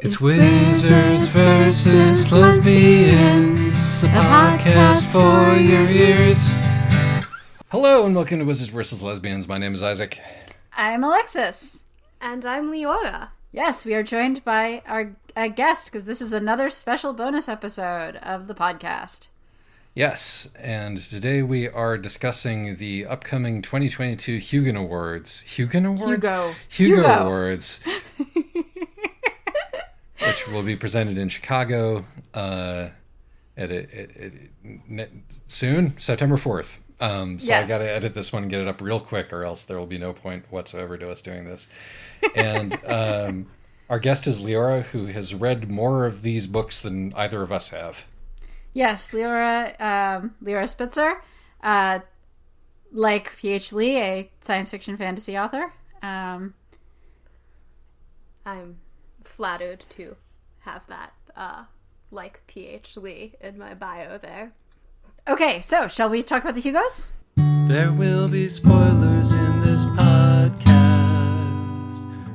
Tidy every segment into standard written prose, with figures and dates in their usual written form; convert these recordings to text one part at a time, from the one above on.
It's Wizards versus Lesbians, a podcast for your ears. Hello and welcome to Wizards versus Lesbians. My name is Isaac. I'm Alexis. And I'm Leora. Yes, we are joined by our guest because this is another special bonus episode of the podcast. Yes, and today we are discussing the upcoming 2022 Hugo Awards. Hugo Awards. Which will be presented in Chicago soon, September 4th. Yes. I got to edit this one and get it up real quick, or else there will be no point whatsoever to us doing this. And our guest is Leora, who has read more of these books than either of us have. Yes, Leora Spitzer, like P.H. Lee, a science fiction fantasy author. I'm flattered to have that, like P.H. Lee in my bio there. Okay, so shall we talk about the Hugos? There will be spoilers in this podcast,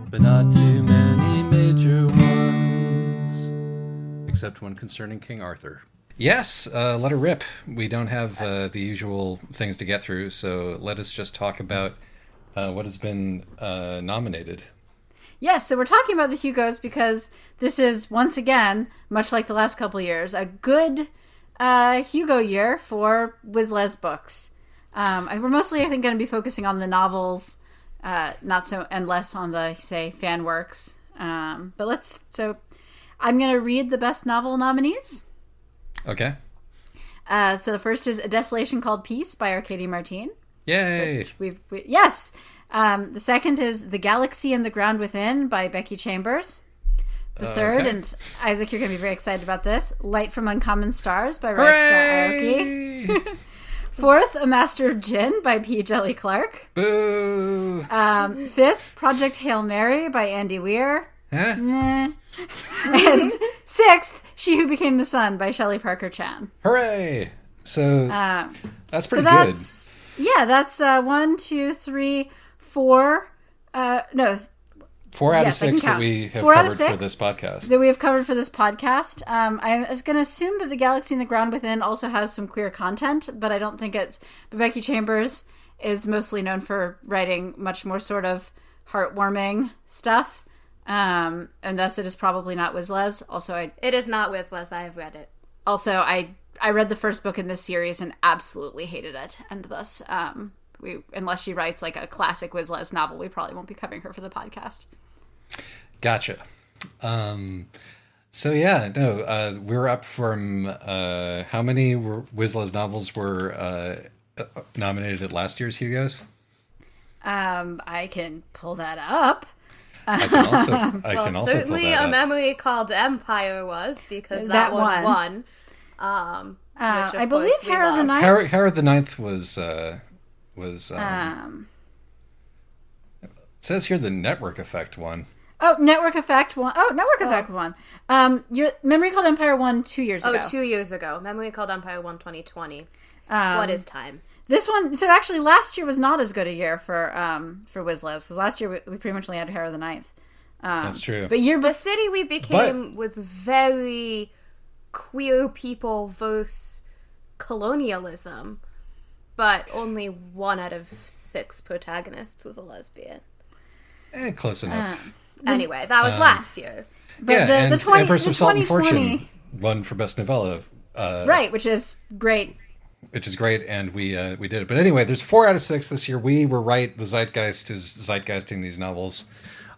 but not too many major ones. Except one concerning King Arthur. Yes, let her rip. We don't have the usual things to get through, so let us just talk about what has been nominated. Yes, so we're talking about the Hugos because this is, once again, much like the last couple of years, a good Hugo year for Wiz-Les books. We're mostly, I think, going to be focusing on the novels, not so, and less on the, say, fan works. So I'm going to read the best novel nominees. Okay. So the first is A Desolation Called Peace by Arkady Martine. Yay! Yes! The second is The Galaxy and the Ground Within by Becky Chambers. The third, okay. and Isaac, you're going to be very excited about this, Light from Uncommon Stars by Rika Aoki. Fourth, A Master of Djinn by P. Jelly Clark. Boo! Fifth, Project Hail Mary by Andy Weir. Huh? Meh. And sixth, She Who Became the Sun by Shelley Parker Chan. Hooray! So that's pretty good. Yeah, that's 1, 2, 3, 4. 4 out of 6 that we have covered for this podcast. That we have covered for this podcast. I was going to assume that The Galaxy and the Ground Within also has some queer content, but I don't think it's. But Becky Chambers is mostly known for writing much more sort of heartwarming stuff. And thus it is probably not Wiz-Les. It is not Wiz-Les. I have read it. Also, I read the first book in this series and absolutely hated it. And thus, unless she writes like a classic Wiz-Les novel, we probably won't be covering her for the podcast. Gotcha. We're up from how many Wiz-Les novels were nominated at last year's Hugos? I can pull that up. I can also certainly pull that up. Memory Called Empire was, because that one won. I believe Harrow the Ninth. Harrow the Ninth was it says here the Network Effect won. Oh, Network Effect won. Effect won. Your Memory Called Empire won 2 years ago. 2 years ago. Memory Called Empire won 2020. What is time? This one, so actually last year was not as good a year for Wiz-Les, because last year we pretty much only had Harrow the Ninth. That's true. But the city we became was very queer people versus colonialism, but only 1 out of 6 protagonists was a lesbian. Close enough. Anyway, that was last year's. But and Empress of Salt and 2020 Fortune won for Best Novella. Right, which is great. Which is great, and we did it. But anyway, there's 4 out of 6 this year. We were right. The zeitgeist is zeitgeisting these novels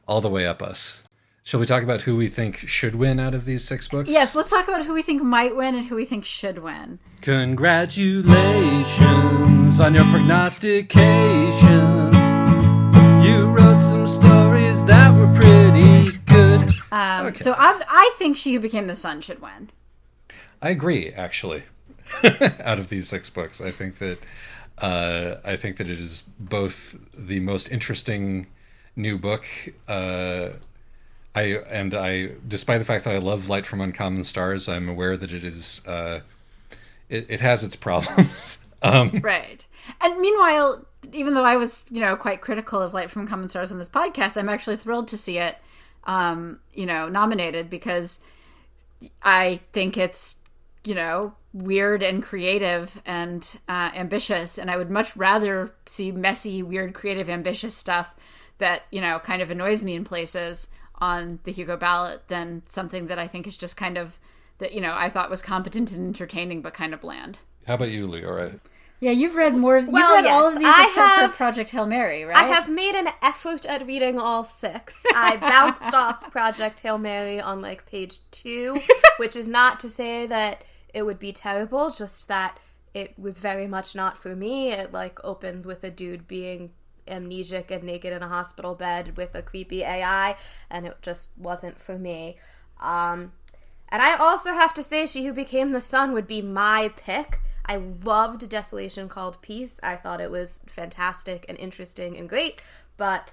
all the way up us. Shall we talk about who we think should win out of these 6 books? Yes, let's talk about who we think might win and who we think should win. Congratulations on your prognostications. You wrote some stories that were pretty good. Okay. So I think She Who Became the Sun should win. I agree, actually. Out of these 6 books, I think that it is both the most interesting new book. Despite the fact that I love Light from Uncommon Stars, I'm aware that it is it has its problems. Right. And meanwhile, even though I was, quite critical of Light from Uncommon Stars on this podcast, I'm actually thrilled to see it nominated, because I think it's, weird and creative and ambitious, and I would much rather see messy, weird, creative, ambitious stuff that, kind of annoys me in places on the Hugo ballot than something that I think is just kind of, that, I thought was competent and entertaining, but kind of bland. How about you, Leora? Yeah, you've read more. You've read all of these except for Project Hail Mary, right? I have made an effort at reading all 6. I bounced off Project Hail Mary on page 2, which is not to say that it would be terrible, just that it was very much not for me. It opens with a dude being amnesic and naked in a hospital bed with a creepy AI, and it just wasn't for me. And I also have to say, She Who Became the Sun would be my pick. I loved Desolation Called Peace. I thought it was fantastic and interesting and great, but,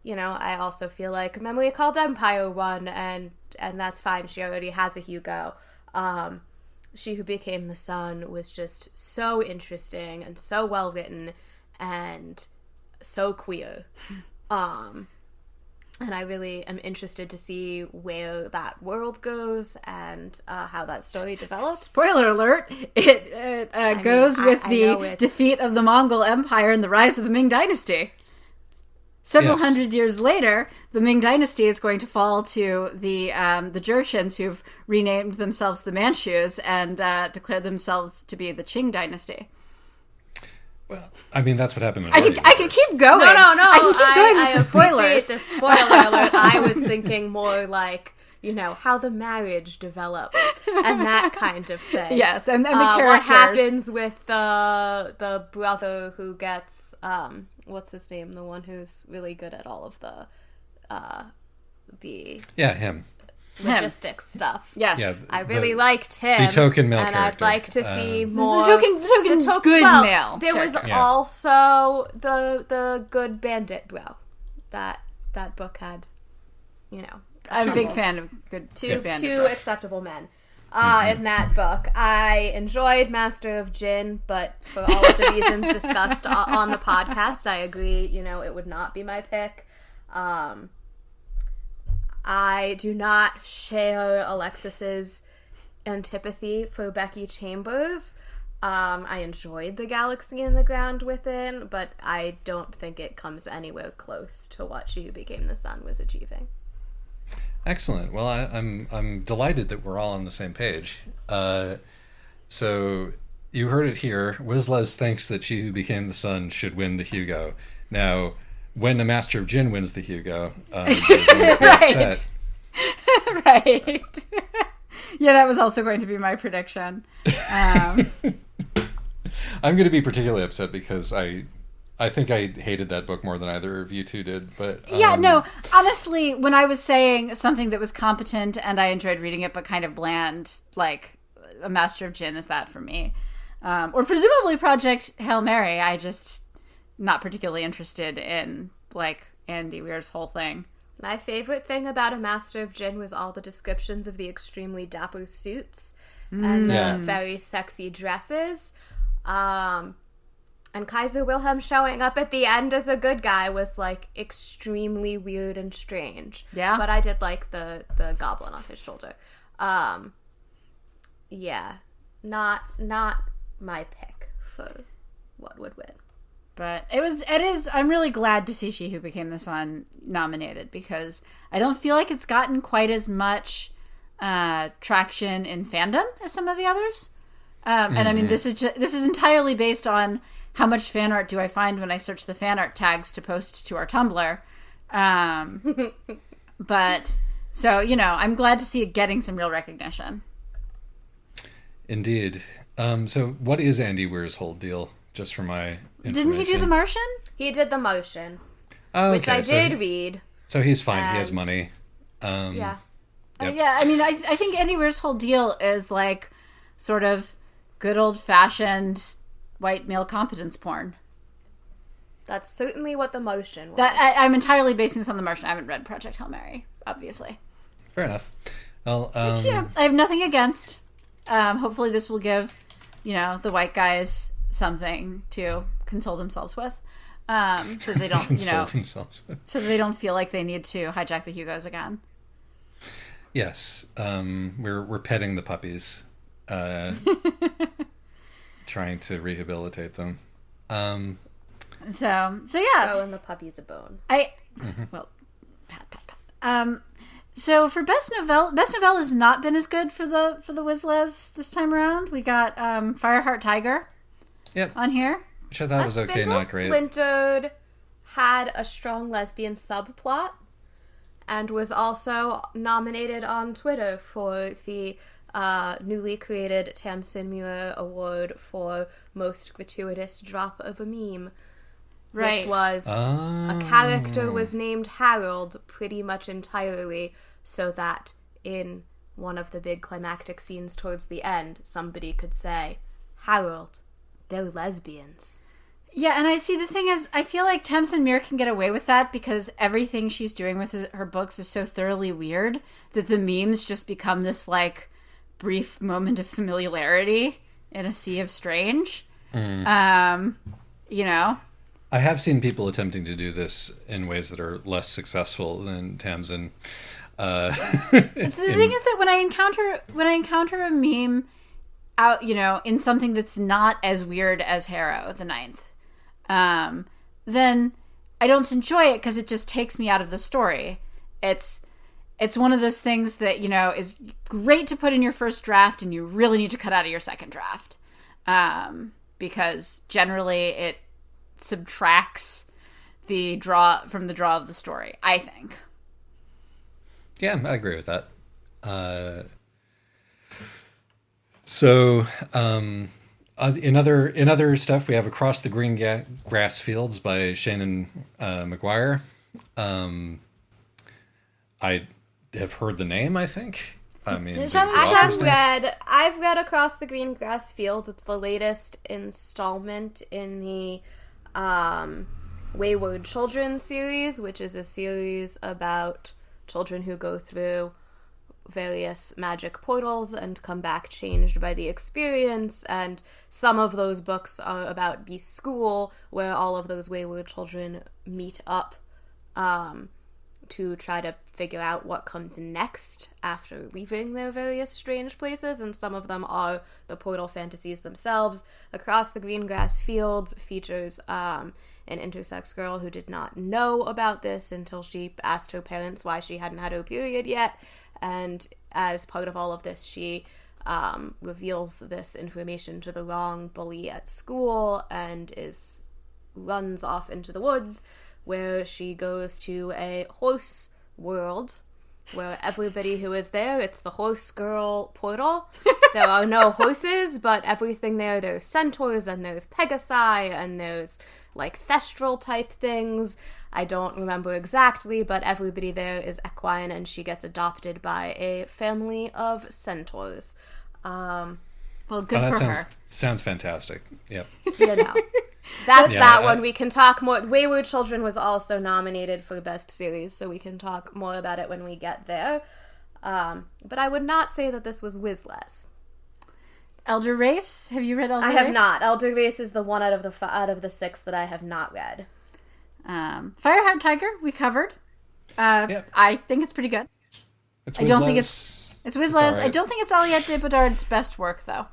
I also feel like Memory Called Empire won, and that's fine. She already has a Hugo. She Who Became the Sun was just so interesting and so well written and so queer. And I really am interested to see where that world goes and how that story develops. Spoiler alert, it goes with the defeat of the Mongol Empire and the rise of the Ming Dynasty. Several hundred years later, the Ming Dynasty is going to fall to the Jurchens, who've renamed themselves the Manchus and declared themselves to be the Qing Dynasty. Well, I mean, that's what happened in I can keep going. No. I can keep going with the spoilers. The spoiler alert. I was thinking more how the marriage develops and that kind of thing. Yes, and the characters. What happens with the brother who gets, what's his name? The one who's really good at all of the him. Logistics stuff. Yes. Yeah, I really liked him. The token male and character. I'd like to see more. The token good male. There was character. also the good bandit bro. That book had, I'm a big fan of two bandit. acceptable men. In that book, I enjoyed Master of Jin, but for all of the reasons discussed on the podcast, I agree. It would not be my pick. I do not share Alexis's antipathy for Becky Chambers. I enjoyed The Galaxy and the Ground Within, but I don't think it comes anywhere close to what She Who Became the Sun was achieving. Excellent. Well, I'm delighted that we're all on the same page. So you heard it here. Wizles thinks that She Who Became the Sun should win the Hugo. Now, when the Master of Jin wins the Hugo, right. Right. Yeah, that was also going to be my prediction. I'm going to be particularly upset because I think I hated that book more than either of you two did. But yeah, no, honestly, when I was saying something that was competent and I enjoyed reading it but kind of bland, like A Master of Jin is that for me. Or presumably Project Hail Mary, I just not particularly interested in Andy Weir's whole thing. My favorite thing about A Master of Jin was all the descriptions of the extremely dapper suits and the very sexy dresses. And Kaiser Wilhelm showing up at the end as a good guy was extremely weird and strange. Yeah. But I did like the goblin on his shoulder. Yeah. Not my pick for what would win. But it is, I'm really glad to see She Who Became the Sun nominated, because I don't feel like it's gotten quite as much traction in fandom as some of the others. And I mean, this is entirely based on how much fan art do I find when I search the fan art tags to post to our Tumblr. But so, I'm glad to see it getting some real recognition. Indeed. So what is Andy Weir's whole deal? Just for my information. Didn't he do The Martian? He did The Martian, which I did read. So he's fine. He has money. Yeah. Yep. Yeah, I mean, I think Andy Weir's whole deal is sort of good old-fashioned white male competence porn. That's certainly what The Martian was. I'm entirely basing this on The Martian. I haven't read Project Hail Mary, obviously. Fair enough. Well, which, I have nothing against. Hopefully this will give, the white guys something to console themselves with, so they don't, console themselves with. So they don't feel like they need to hijack the Hugos again. Yes. We're petting the puppies, trying to rehabilitate them. So yeah. Throwing the puppies a bone. Well, pat, pat, pat. So for best novella has not been as good for the Wizles this time around. We got Fireheart Tiger. Yep. On here. Which I thought was okay, not great. Splintered had a strong lesbian subplot and was also nominated on Twitter for the newly created Tamsin Muir Award for Most Gratuitous Drop of a Meme. Right. Which was a character was named Harold pretty much entirely so that in one of the big climactic scenes towards the end, somebody could say, Harold, they're lesbians. Yeah, and I see the thing is, I feel like Tamsin Muir can get away with that because everything she's doing with her books is so thoroughly weird that the memes just become this, like, brief moment of familiarity in a sea of strange. You know? I have seen people attempting to do this in ways that are less successful than Tamsin. The thing is that when I encounter a meme out, you know, in something that's not as weird as Harrow the Ninth, then I don't enjoy it because it just takes me out of the story. It's one of those things that, you know, is great to put in your first draft and you really need to cut out of your second draft, because generally it subtracts the draw of the story, I think. Yeah, I agree with that. So in other stuff, we have Across the Green Grass Fields by Shannon McGuire. I have heard the name, I think. I mean, I've read Across the Green Grass Fields. It's the latest installment in the Wayward Children series, which is a series about children who go through various magic portals and come back changed by the experience, and some of those books are about the school where all of those wayward children meet up to try to figure out what comes next after leaving their various strange places, and some of them are the portal fantasies themselves. Across the Green Grass Fields features an intersex girl who did not know about this until she asked her parents why she hadn't had her period yet, and as part of all of this, she reveals this information to the wrong bully at school and runs off into the woods, where she goes to a horse world where everybody who is there, it's the horse girl portal. There are no horses, but everything there's centaurs and there's pegasi and there's like thestral type things. I don't remember exactly, but everybody there is equine, and she gets adopted by a family of centaurs. Well, good for her. Sounds fantastic. Yep. You know. That's that one. We can talk more. Wayward Children was also nominated for Best Series, so we can talk more about it when we get there. But I would not say that this was Wizles. Elder Race? Have you read Elder Race? I have not. Elder Race is the one out of the 6 that I have not read. Fireheart Tiger, we covered. Yep. I think it's pretty good. I don't think it's Wizles. Right. I don't think it's Aliette de Bodard's best work, though.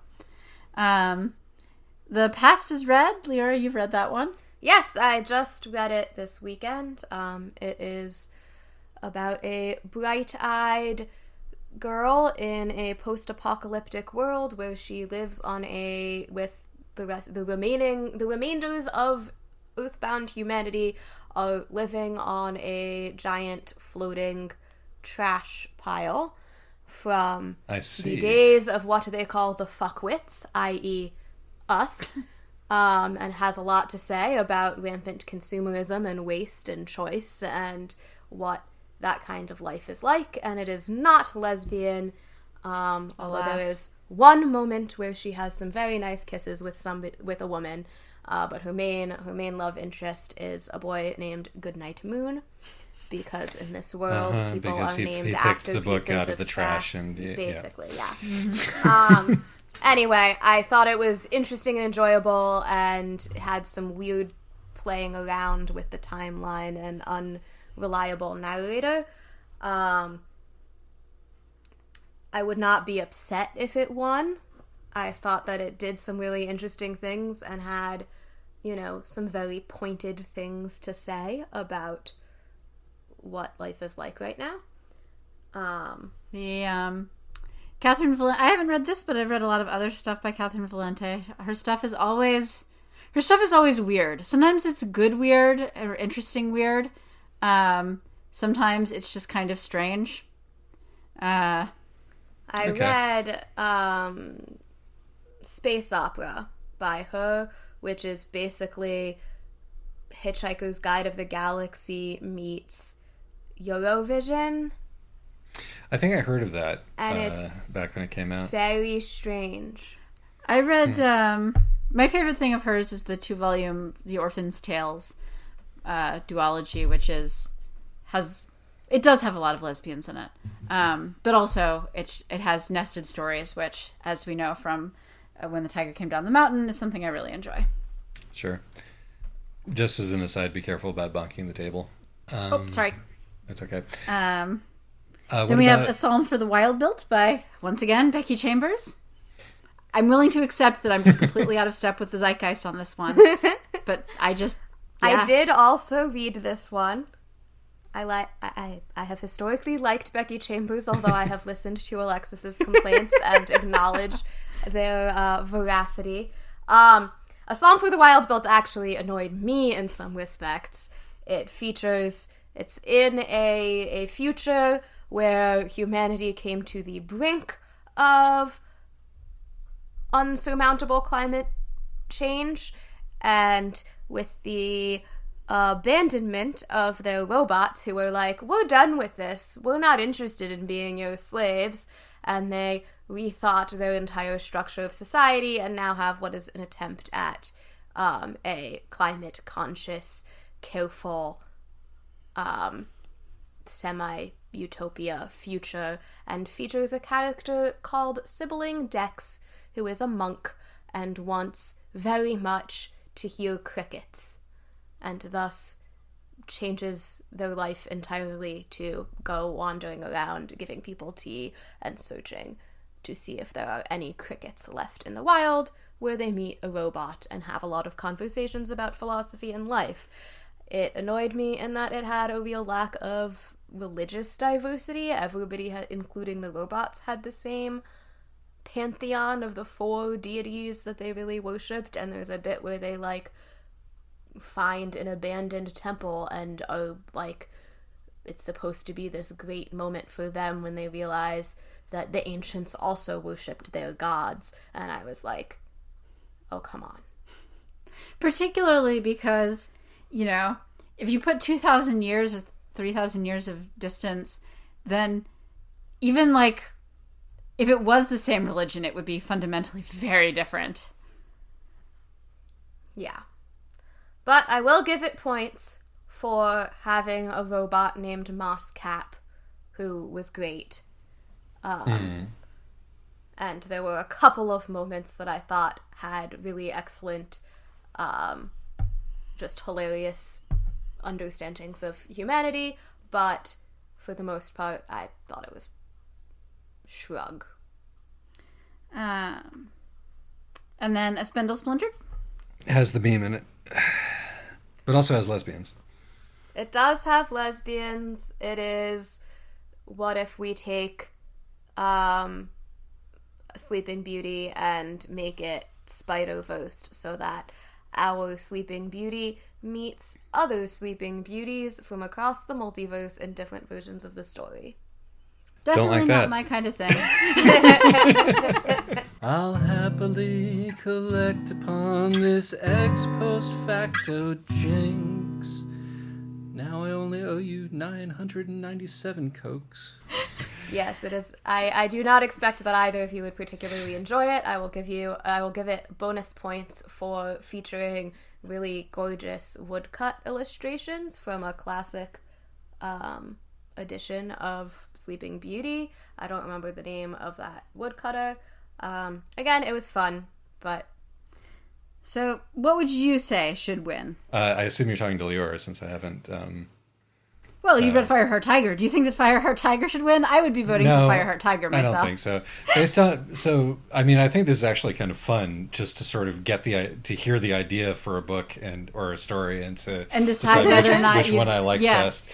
The Past is Red. Leora, you've read that one? Yes, I just read it this weekend. It is about a bright-eyed girl in a post-apocalyptic world where she lives with the remainders of earthbound humanity are living on a giant floating trash pile from the days of what they call the fuckwits, i.e. us, and has a lot to say about rampant consumerism and waste and choice and what that kind of life is like. And it is not lesbian, although there is one moment where she has some very nice kisses with a woman, but her main love interest is a boy named Goodnight Moon, because in this world people are named after the book out of the trash, and basically, yeah. Mm-hmm. Anyway, I thought it was interesting and enjoyable, and had some weird playing around with the timeline and unreliable narrator. I would not be upset if it won. I thought that it did some really interesting things and had, some very pointed things to say about what life is like right now. Catherine Valente, I haven't read this, but I've read a lot of other stuff by Catherine Valente. Her stuff is always weird. Sometimes it's good weird or interesting weird. Sometimes it's just kind of strange. I read Space Opera by her, which is basically Hitchhiker's Guide of the Galaxy meets Eurovision. I think I heard of that and back when it came out. Very strange. I read my favorite thing of hers is the 2-volume The Orphan's Tales duology, which does have a lot of lesbians in it, but also it has nested stories, which, as we know from When the Tiger Came Down the Mountain, is something I really enjoy. Sure. Just as an aside, be careful about bonking the table. Sorry. That's okay. Then we have A Psalm for the Wild Built by, once again, Becky Chambers. I'm willing to accept that I'm just completely out of step with the zeitgeist on this one. But I did also read this one. I have historically liked Becky Chambers, although I have listened to Alexis's complaints and acknowledged their veracity. A Psalm for the Wild Built actually annoyed me in some respects. It's in a future where humanity came to the brink of unsurmountable climate change, and with the abandonment of their robots who were like, we're done with this, we're not interested in being your slaves, and they rethought their entire structure of society and now have what is an attempt at a climate-conscious, careful, semi-utopia future, and features a character called Sibling Dex, who is a monk and wants very much to hear crickets, and thus changes their life entirely to go wandering around giving people tea and searching to see if there are any crickets left in the wild, where they meet a robot and have a lot of conversations about philosophy and life. It annoyed me in that it had a real lack of religious diversity. Everybody, including the robots, had the same pantheon of the 4 deities that they really worshipped, and there's a bit where they find an abandoned temple and are it's supposed to be this great moment for them when they realize that the ancients also worshipped their gods, and I was like, oh, come on. Particularly because, if you put 2,000 years or 3,000 years of distance, then even if it was the same religion, it would be fundamentally very different. Yeah. But I will give it points for having a robot named Moss Cap, who was great. And there were a couple of moments that I thought had really excellent, just hilarious understandings of humanity, but for the most part, I thought it was shrug. And then A Spindle Splintered? It has the beam in it. But also has lesbians. It does have lesbians. It is, what if we take Sleeping Beauty and make it Spider-Verse so that our Sleeping Beauty meets other Sleeping Beauties from across the multiverse in different versions of the story. Definitely not my kind of thing. I'll happily collect upon this ex post facto jinx. Now I only owe you 997 cokes. Yes, it is. I do not expect that either of you would particularly enjoy it. I will give it bonus points for featuring really gorgeous woodcut illustrations from a classic edition of Sleeping Beauty. I don't remember the name of that woodcutter. Again, it was fun, but... So, what would you say should win? I assume you're talking to Leora, since I haven't Well, you've read Fireheart Tiger. Do you think that Fireheart Tiger should win? I would be voting for Fireheart Tiger myself. I don't think so. I think this is actually kind of fun, just to sort of to hear the idea for a book or a story, and decide whether or not which one I like best.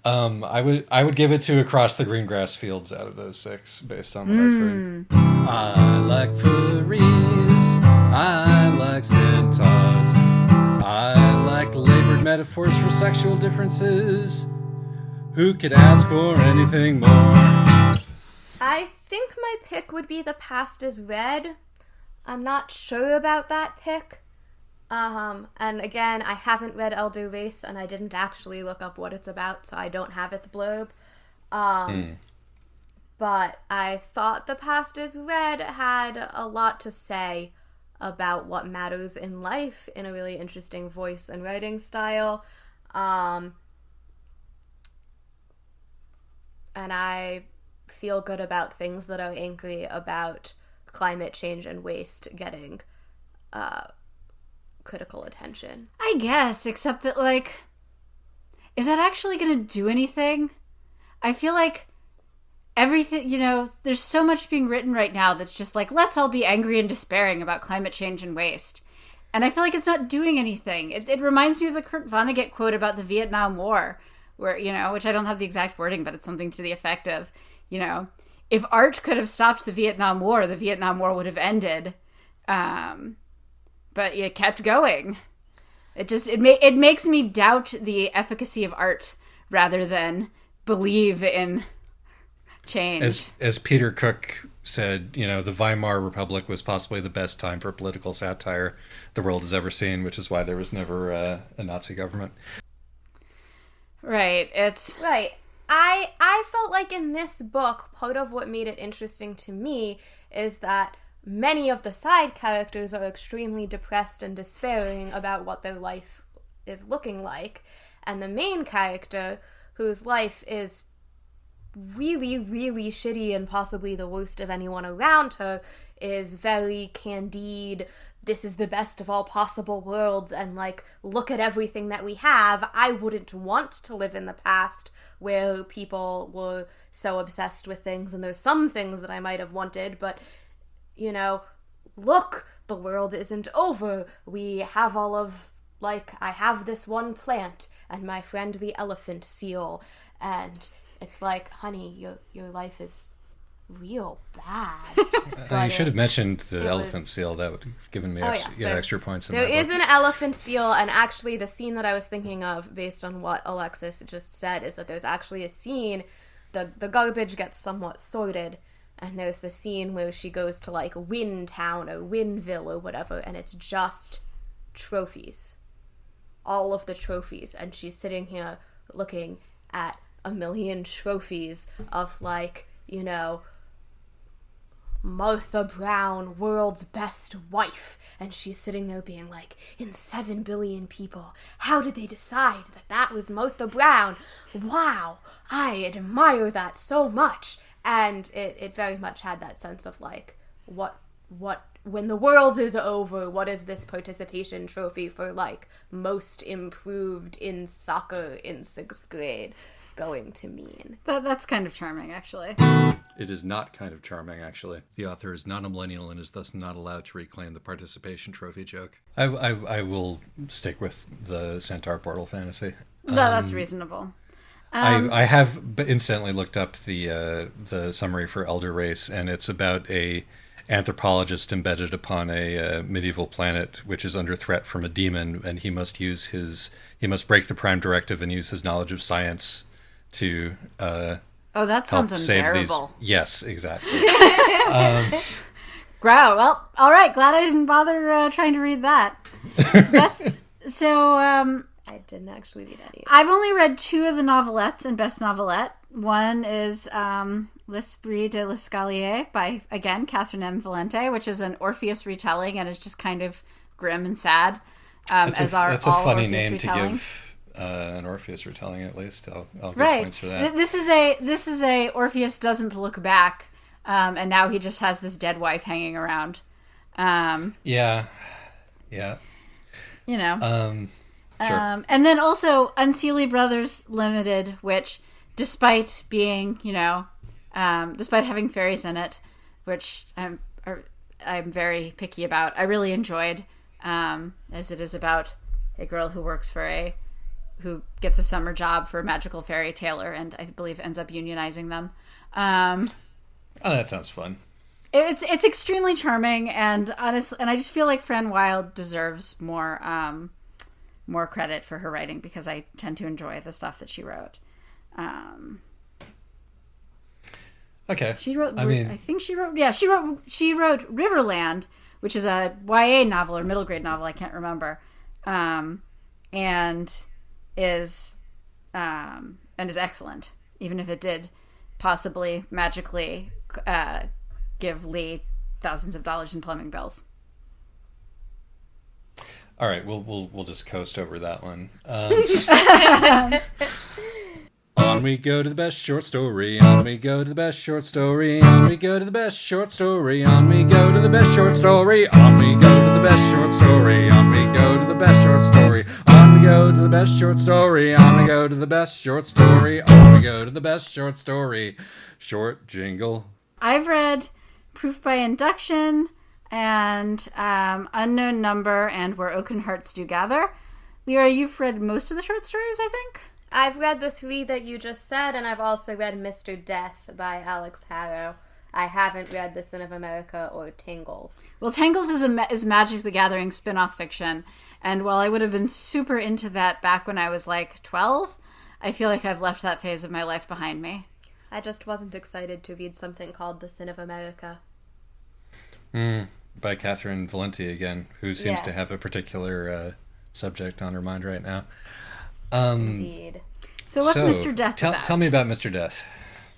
I would give it to Across the Green Grass Fields out of those 6, based on what I've heard. I like furries. I like centaurs. I like labored metaphors for sexual differences. Who could ask for anything more? I think my pick would be The Past is Red. I'm not sure about that pick. And again, I haven't read Elder Race, and I didn't actually look up what it's about, so I don't have its blurb. But I thought The Past is Red had a lot to say about what matters in life in a really interesting voice and writing style. And I feel good about things that are angry about climate change and waste getting critical attention. I guess, except that, like, is that actually going to do anything? I feel like everything, there's so much being written right now that's just like, let's all be angry and despairing about climate change and waste. And I feel like it's not doing anything. It reminds me of the Kurt Vonnegut quote about the Vietnam War, where, which I don't have the exact wording, but it's something to the effect of, if art could have stopped the Vietnam War would have ended. But it kept going. It makes me doubt the efficacy of art rather than believe in change. As Peter Cook said, the Weimar Republic was possibly the best time for political satire the world has ever seen, which is why there was never a Nazi government. Right. Right. I felt like in this book, part of what made it interesting to me is that many of the side characters are extremely depressed and despairing about what their life is looking like. And the main character, whose life is really, really shitty and possibly the worst of anyone around her, is very candide. This is the best of all possible worlds, and like, look at everything that we have. I wouldn't want to live in the past where people were so obsessed with things, and there's some things that I might have wanted, but look, the world isn't over. We have all of, I have this one plant and my friend the elephant seal, and it's like, honey, your life is real bad. You should have mentioned the elephant seal. That would have given me extra points. There is an elephant seal, and actually the scene that I was thinking of, based on what Alexis just said, is that there's actually a scene, the garbage gets somewhat sorted, and there's the scene where she goes to Win Town or Winville or whatever, and it's just trophies. All of the trophies. And she's sitting here looking at a million trophies of Martha Brown, world's best wife. And she's sitting there being like, in 7 billion people, how did they decide that was Martha Brown? Wow, I admire that so much. And it very much had that sense of what when the world is over, what is this participation trophy for most improved in soccer in 6th grade going to mean? That's kind of charming, actually. It is not kind of charming, actually. The author is not a millennial and is thus not allowed to reclaim the participation trophy joke. I will stick with the Centaur Portal fantasy. No, that's reasonable. I have instantly looked up the summary for Elder Race, and it's about a anthropologist embedded upon a medieval planet which is under threat from a demon, and he must break the Prime Directive and use his knowledge of science to that sounds unbearable. Yes, exactly. Grow. Well, all right. Glad I didn't bother trying to read that. I didn't actually read any. I've only read 2 of the novelettes in Best Novelette. One is L'Esprit de l'Escalier by, again, Catherine M. Valente, which is an Orpheus retelling and is just kind of grim and sad. That's a funny Orpheus name retelling. To give an Orpheus retelling, at least. I'll give points for that. This is a Orpheus doesn't look back, and now he just has this dead wife hanging around. Yeah. Sure. And then also Unseelie Brothers Limited, which, despite being, despite having fairies in it, which I'm very picky about, I really enjoyed, as it is about a girl who works who gets a summer job for a magical fairy tailor, and I believe ends up unionizing them. Oh, that sounds fun. It's extremely charming, and honestly, and I just feel like Fran Wilde deserves more credit for her writing, because I tend to enjoy the stuff that she wrote. Okay. She wrote. I think she wrote. Yeah, she wrote Riverland, which is a YA novel or middle grade novel. I can't remember, and is excellent, even if it did possibly magically give Lee thousands of dollars in plumbing bills. All right, we'll just coast over that one. On we go to the best short story. On we go to the best short story. On we go to the best short story. On we go to the best short story. On we go to the best short story. On we go to the best short story. On we go to the best short story. On we go to the best short story. On we go to the best short story. Short jingle. I've read Proof by Induction and Unknown Number and Where Oaken Hearts Do Gather. Leora, you've read most of the short stories, I think? I've read the 3 that you just said, and I've also read Mr. Death by Alex Harrow. I haven't read The Sin of America or Tangles. Well, Tangles is Magic the Gathering spin-off fiction, and while I would have been super into that back when I was like 12, I feel like I've left that phase of my life behind me. I just wasn't excited to read something called The Sin of America. By Catherine Valenti again, who seems to have a particular subject on her mind right now. Indeed. So what's Mr. Death about? Tell me about Mr. Death.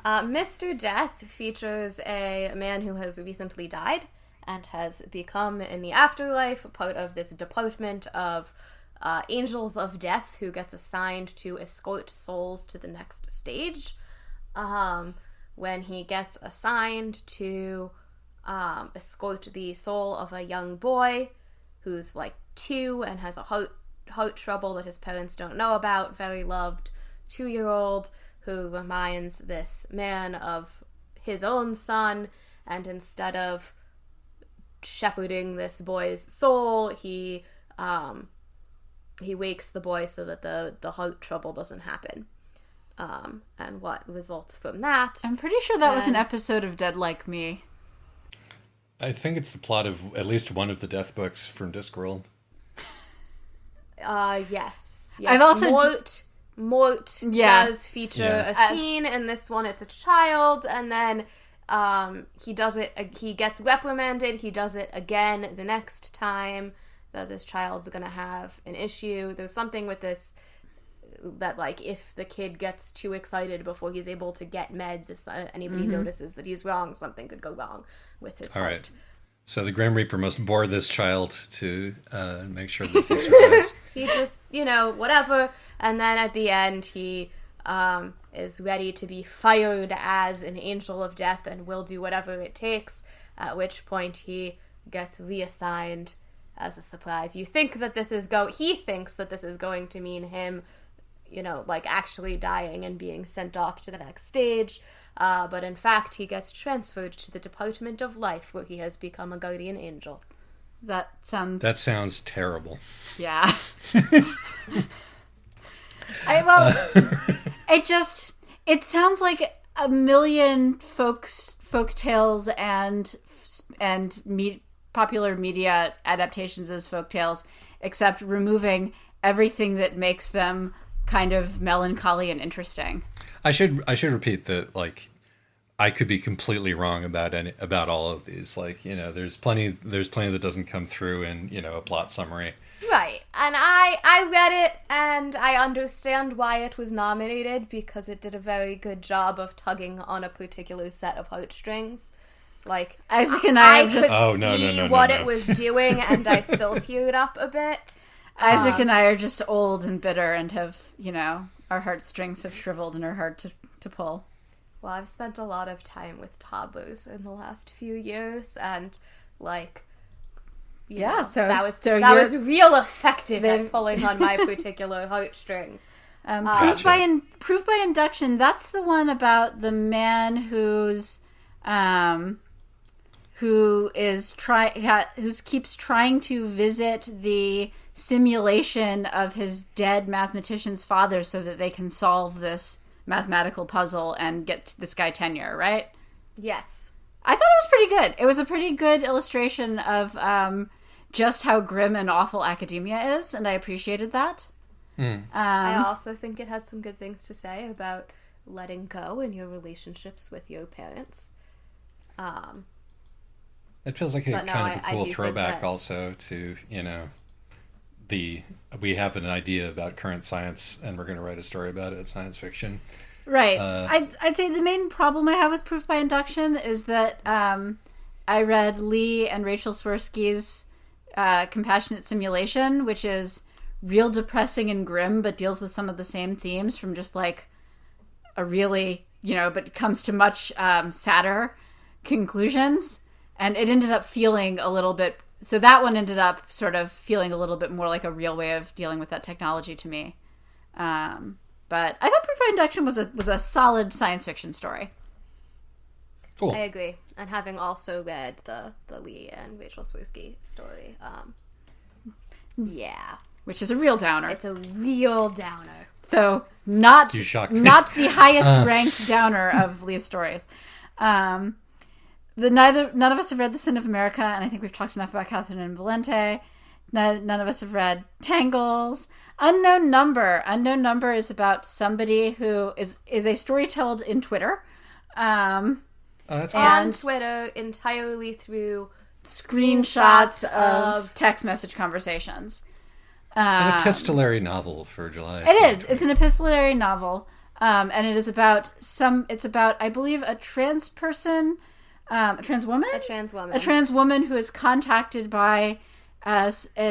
Mr. Death features a man who has recently died and has become, in the afterlife, part of this department of angels of death who gets assigned to escort souls to the next stage. When he gets assigned to escort the soul of a young boy who's like 2 and has a heart trouble that his parents don't know about, very loved 2-year-old who reminds this man of his own son, and instead of shepherding this boy's soul, he wakes the boy so that the heart trouble doesn't happen. And what results from that? I'm pretty sure that was an episode of Dead Like Me. I think it's the plot of at least one of the Death books from Discworld. Yes. I've also Mort does feature a scene. In this one, it's a child, and then he does it. He gets reprimanded. He does it again the next time that this child's gonna have an issue. There's something with this that, like, if the kid gets too excited before he's able to get meds, if anybody notices that he's wrong, something could go wrong with his heart. All right. So the Grim Reaper must bore this child to make sure that he survives. He just, whatever. And then at the end, he is ready to be fired as an angel of death and will do whatever it takes, at which point he gets reassigned as a surprise. He thinks that this is going to mean him, actually dying and being sent off to the next stage. But in fact, he gets transferred to the Department of Life, where he has become a guardian angel. That sounds terrible. Yeah. It sounds like a million folk tales and popular media adaptations of those folk tales, except removing everything that makes them kind of melancholy and interesting. I should repeat that, like, I could be completely wrong about all of these. Like, there's plenty that doesn't come through in, a plot summary. Right. And I read it, and I understand why it was nominated, because it did a very good job of tugging on a particular set of heartstrings. Like, Isaac and I could see what it was doing, and I still teared up a bit. Isaac and I are just old and bitter and have, our heartstrings have shriveled and are hard to pull. Well, I've spent a lot of time with toddlers in the last few years, and, like, So that was real effective at pulling on my particular heartstrings. Proof by induction. That's the one about the man who keeps trying to visit the simulation of his dead mathematician's father so that they can solve this mathematical puzzle and get this guy tenure, right? Yes. I thought it was pretty good. It was a pretty good illustration of just how grim and awful academia is, and I appreciated that. I also think it had some good things to say about letting go in your relationships with your parents. It feels like a cool throwback also to, we have an idea about current science and we're going to write a story about it. It's science fiction. Right. I'd say the main problem I have with proof by induction is that I read Lee and Rachel Swirsky's Compassionate Simulation, which is real depressing and grim, but deals with some of the same themes from just like a really, but comes to much sadder conclusions. And it ended up feeling a little bit, so that one ended up sort of feeling a little bit more like a real way of dealing with that technology to me. But I thought Proof by Induction was a solid science fiction story. Cool. I agree. And having also read the Lee and Rachel Swirsky story, yeah. Which is a real downer. It's a real downer. Though not You shocked me. Not the highest ranked downer of Lee's stories. None of us have read The Sin of America, and I think we've talked enough about Catherine and Valente. None of us have read Tangles. Unknown Number. Unknown Number is about somebody who is a story told in Twitter. That's on Twitter entirely through screenshots of text message conversations. An epistolary novel for July. It is. It's an epistolary novel, and it is about I believe a trans person, a trans woman who is contacted by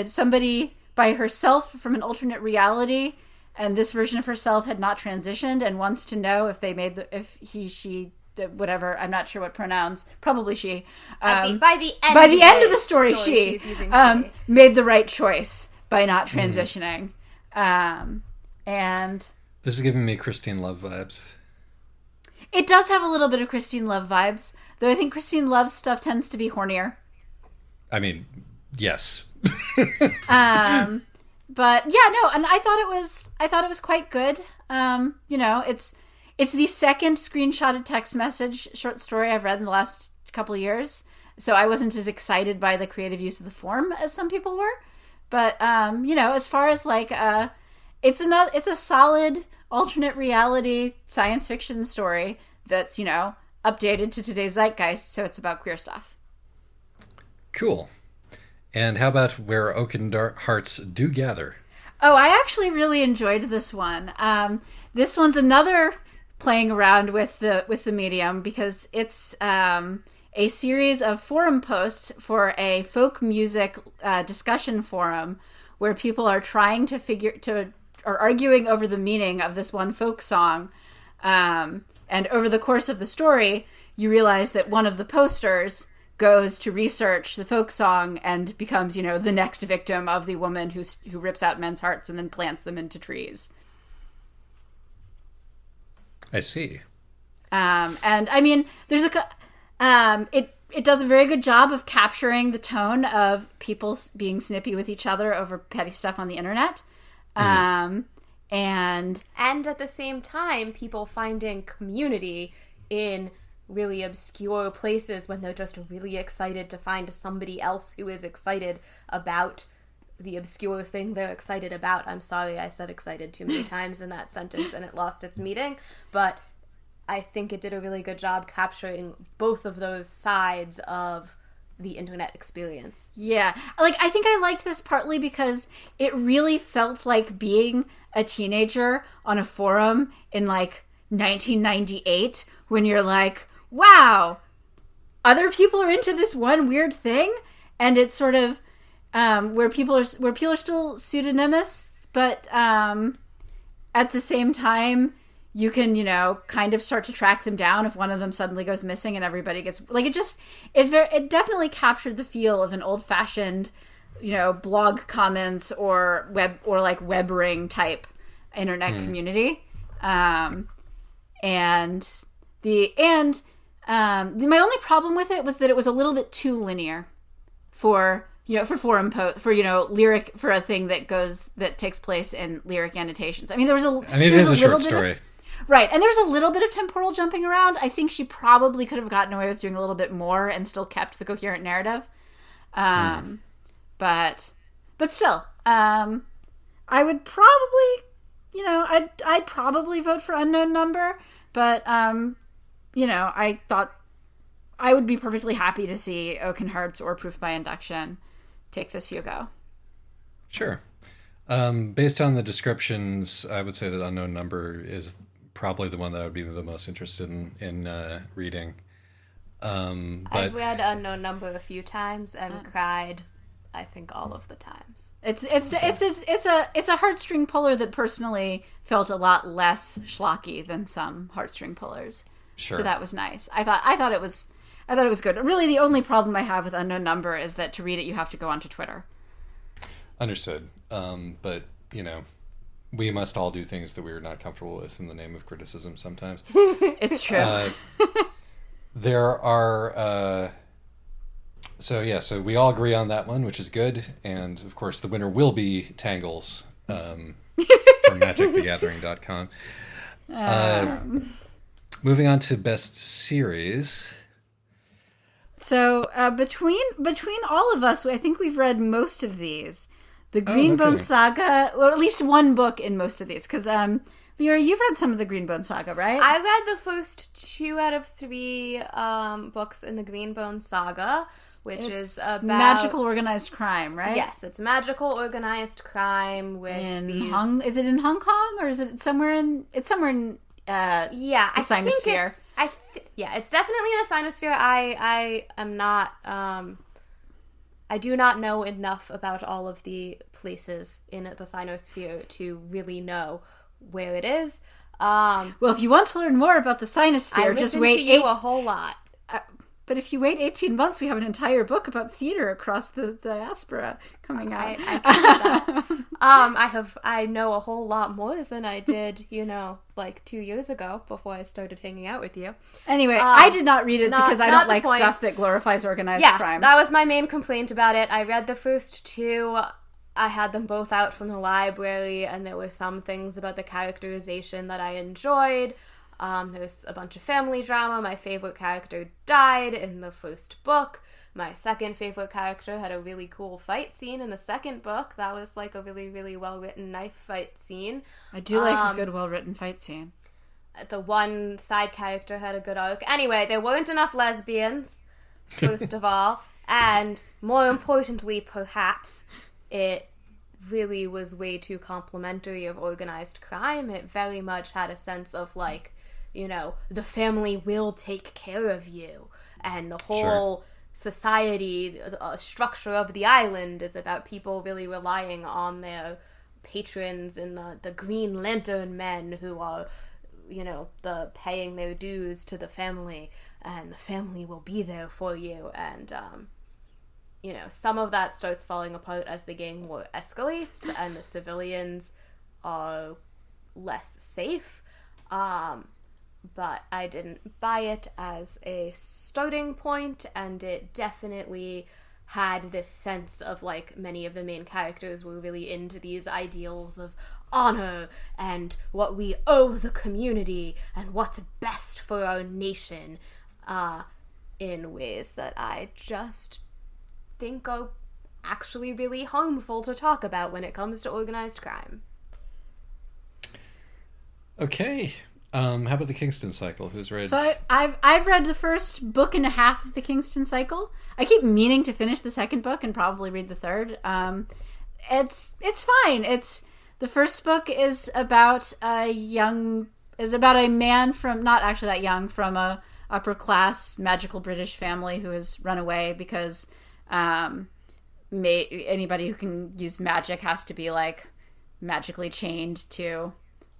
somebody by herself from an alternate reality, and this version of herself had not transitioned and wants to know if they made she whatever, I'm not sure what pronouns, probably she. By the end of the story she made the right choice by not transitioning. And this is giving me Christine Love vibes. It does have a little bit of Christine Love vibes, though I think Christine Love's stuff tends to be hornier. I mean, yes. But yeah, no, and I thought it was quite good. It's the second screenshotted text message short story I've read in the last couple of years. So I wasn't as excited by the creative use of the form as some people were. But, as far as like, it's a solid alternate reality science fiction story that's, updated to today's zeitgeist. So it's about queer stuff. Cool. And how about Where Oaken Hearts Do Gather? Oh, I actually really enjoyed this one. This one's another playing around with the medium because it's a series of forum posts for a folk music discussion forum where people are trying to are arguing over the meaning of this one folk song. And over the course of the story, you realize that one of the posters goes to research the folk song and becomes, the next victim of the woman who rips out men's hearts and then plants them into trees. I see. And I mean, there's it does a very good job of capturing the tone of people being snippy with each other over petty stuff on the internet. And at the same time, people finding community in really obscure places when they're just really excited to find somebody else who is excited about the obscure thing they're excited about. I'm sorry I said excited too many times in that sentence and it lost its meaning, but I think it did a really good job capturing both of those sides of the internet experience. Yeah. I think I liked this partly because it really felt like being a teenager on a forum in 1998 when you're like, wow, other people are into this one weird thing, and it's sort of where people are still pseudonymous, but at the same time you can, kind of start to track them down if one of them suddenly goes missing and everybody gets like it definitely captured the feel of an old-fashioned, blog comments or web ring type internet community. My only problem with it was that it was a little bit too linear for forum lyric, for a thing that takes place in lyric annotations. I mean, it is a short story. Right, and there's a little bit of temporal jumping around. I think she probably could have gotten away with doing a little bit more and still kept the coherent narrative. But still, I would probably, I'd probably vote for Unknown Number. But, I thought I would be perfectly happy to see Oakenhertz or Proof by Induction take this Hugo. Sure. Based on the descriptions, I would say that Unknown Number is probably the one that I would be the most interested in reading. But I've read Unknown Number a few times and cried, I think, all of the times. It's a heartstring puller that personally felt a lot less schlocky than some heartstring pullers. Sure. So that was nice. I thought it was good. Really, the only problem I have with Unknown Number is that to read it, you have to go onto Twitter. Understood. But we must all do things that we're not comfortable with in the name of criticism sometimes. It's true. There are... So we all agree on that one, which is good. And, of course, the winner will be Tangles from MagicTheGathering.com. Moving on to Best Series. So between all of us, I think we've read most of these. The Greenbone Saga, or at least one book in most of these. Because, Leora, you've read some of the Greenbone Saga, right? I read the first 2 out of 3 books in the Greenbone Saga, which is about magical organized crime, right? Yes, it's magical organized crime with Is it in Hong Kong or is it somewhere in? It's somewhere in the Sinosphere. It's definitely in the Sinosphere. I am not. I do not know enough about all of the places in the Sinosphere to really know where it is. Well, if you want to learn more about the Sinosphere, just wait. To you a whole lot. But if you wait 18 months, we have an entire book about theater across the diaspora coming out. I know a whole lot more than I did, 2 years ago before I started hanging out with you. Anyway, I did not read it because I don't like stuff that glorifies organized crime. That was my main complaint about it. I read the first 2. I had them both out from the library, and there were some things about the characterization that I enjoyed. There's a bunch of family drama. My favorite character died in the first book. My second favorite character had a really cool fight scene in the second book. That was a really, really well-written knife fight scene. I do like a good, well-written fight scene. The one side character had a good arc. Anyway, there weren't enough lesbians, first of all. And more importantly, perhaps, it really was way too complimentary of organized crime. It very much had a sense of the family will take care of you, and the whole society, structure of the island is about people really relying on their patrons and the Green Lantern men who are, the paying their dues to the family, and the family will be there for you. And some of that starts falling apart as the gang war escalates and the civilians are less safe. But I didn't buy it as a starting point, and it definitely had this sense of many of the main characters were really into these ideals of honor and what we owe the community and what's best for our nation, in ways that I just think are actually really harmful to talk about when it comes to organized crime. Okay. How about the Kingston Cycle? Who's read? So I've read the first book and a half of the Kingston Cycle. I keep meaning to finish the second book and probably read the third. It's fine. The first book is about a man from, not actually that young, from a upper class magical British family who has run away because anybody who can use magic has to be magically chained to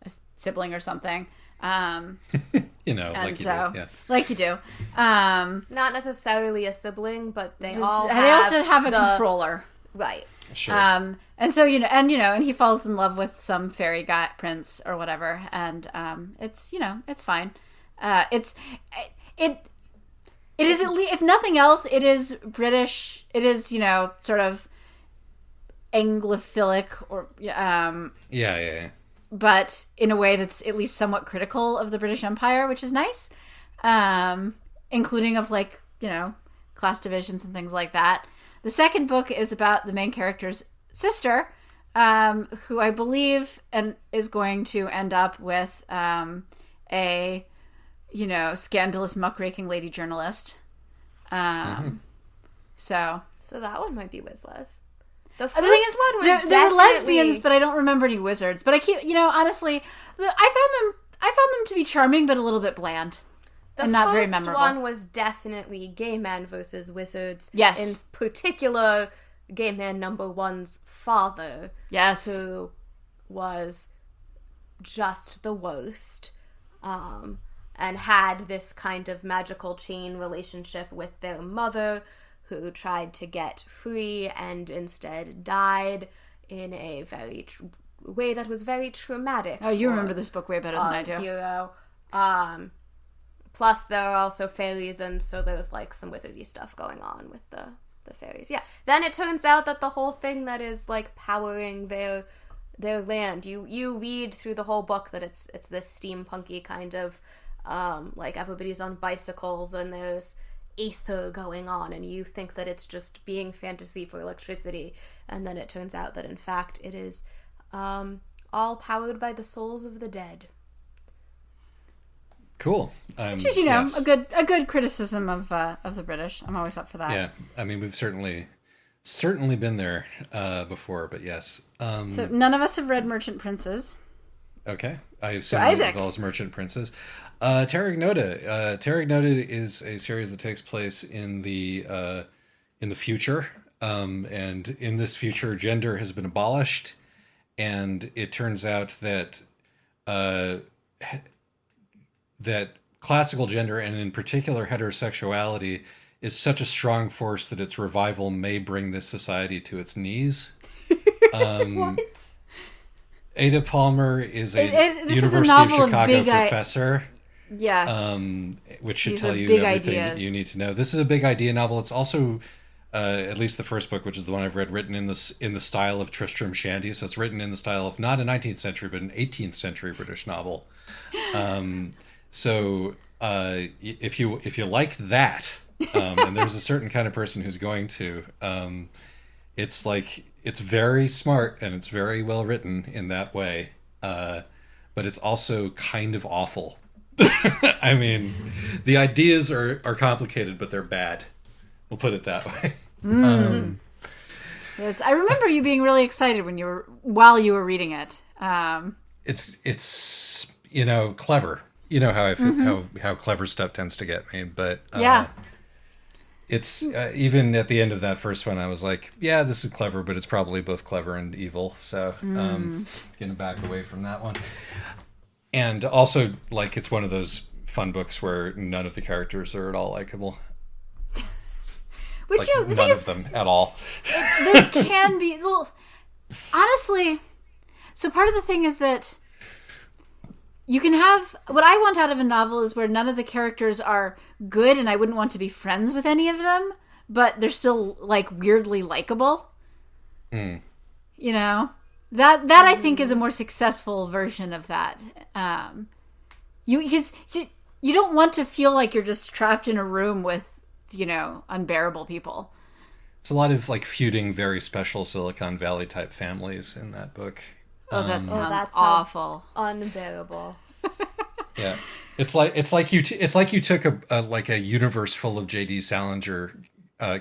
a sibling or something. You know, and like so, you do. Yeah. like you do. Not necessarily a sibling, but they They also have a controller. Right. Sure. And so, and he falls in love with some fairy guy prince or whatever, and it's it's fine. It is, at least, if nothing else, it is British. It is sort of Anglophilic or yeah. but in a way that's at least somewhat critical of the British Empire, which is nice, including of class divisions and things like that. The second book is about the main character's sister, who I believe is going to end up with a scandalous muckraking lady journalist. So that one might be Wizles. The thing is, there were lesbians, but I don't remember any wizards. But I keep, honestly, I found them to be charming, but a little bit bland. And not very memorable. The first one was definitely gay men versus wizards. Yes. In particular, gay man number one's father. Yes. Who was just the worst. And had this kind of magical chain relationship with their mother, who tried to get free and instead died in a way that was very traumatic. Oh, you remember this book way better than I do. Hero. Plus, there are also fairies, and so there's some wizardy stuff going on with the fairies. Yeah. Then it turns out that the whole thing that is powering their land. You read through the whole book that it's this steampunky kind of everybody's on bicycles and there's aether going on, and you think that it's just being fantasy for electricity, and then it turns out that in fact it is all powered by the souls of the dead. Cool. Which is, yes. a good criticism of the British. I'm always up for that. Yeah, I mean, we've certainly been there before, but yes. So none of us have read Merchant Princes. Okay, I assume it involves Merchant Princes. Terra Ignota. Terra Ignota is a series that takes place in the future, and in this future, gender has been abolished, and it turns out that that classical gender, and in particular heterosexuality, is such a strong force that its revival may bring this society to its knees. What? Ada Palmer is a University of Chicago professor. Yes. Which should tell you everything that you need to know. This is a big idea novel. It's also, at least the first book, which is the one I've read, written in the style of Tristram Shandy. So it's written in the style of not a 19th century, but an 18th century British novel. So if you like that, and there's a certain kind of person who's going to, it's very smart and it's very well written in that way, but it's also kind of awful. I mean, the ideas are complicated, but they're bad. We'll put it that way. I remember you being really excited while you were reading it. It's clever. You know how I feel, how clever stuff tends to get me, but yeah. It's even at the end of that first one, I was like, yeah, this is clever, but it's probably both clever and evil. So gonna back away from that one. And also, it's one of those fun books where none of the characters are at all likable. Which the none of them at all. This can be, honestly. So part of the thing is that you can have, what I want out of a novel is where none of the characters are good and I wouldn't want to be friends with any of them, but they're still weirdly likable. That I think is a more successful version of that. Because you don't want to feel like you're just trapped in a room with, unbearable people. It's a lot of feuding very special Silicon Valley type families in that book. Oh, that sounds awful. Unbearable. Yeah. It's like you took a universe full of J.D. Salinger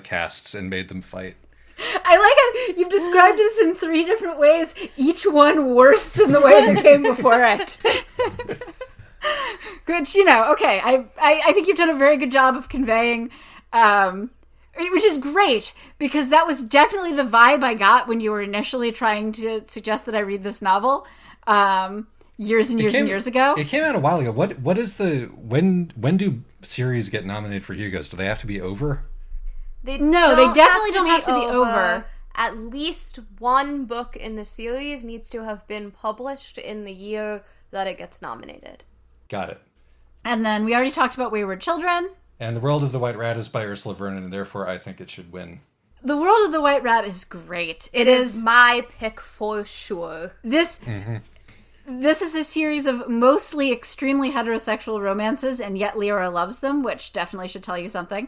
casts and made them fight. I like how you've described this in 3 different ways, each one worse than the way that came before it. Good, okay. I think you've done a very good job of conveying, which is great, because that was definitely the vibe I got when you were initially trying to suggest that I read this novel. years and years ago. It came out a while ago. What is when do series get nominated for Hugos? Do they have to be over? They definitely don't have to be over. At least one book in the series needs to have been published in the year that it gets nominated. Got it. And then we already talked about Wayward Children. And The World of the White Rat is by Ursula Vernon, and therefore I think it should win. The World of the White Rat is great. It is my pick for sure. This is a series of mostly extremely heterosexual romances, and yet Leora loves them, which definitely should tell you something.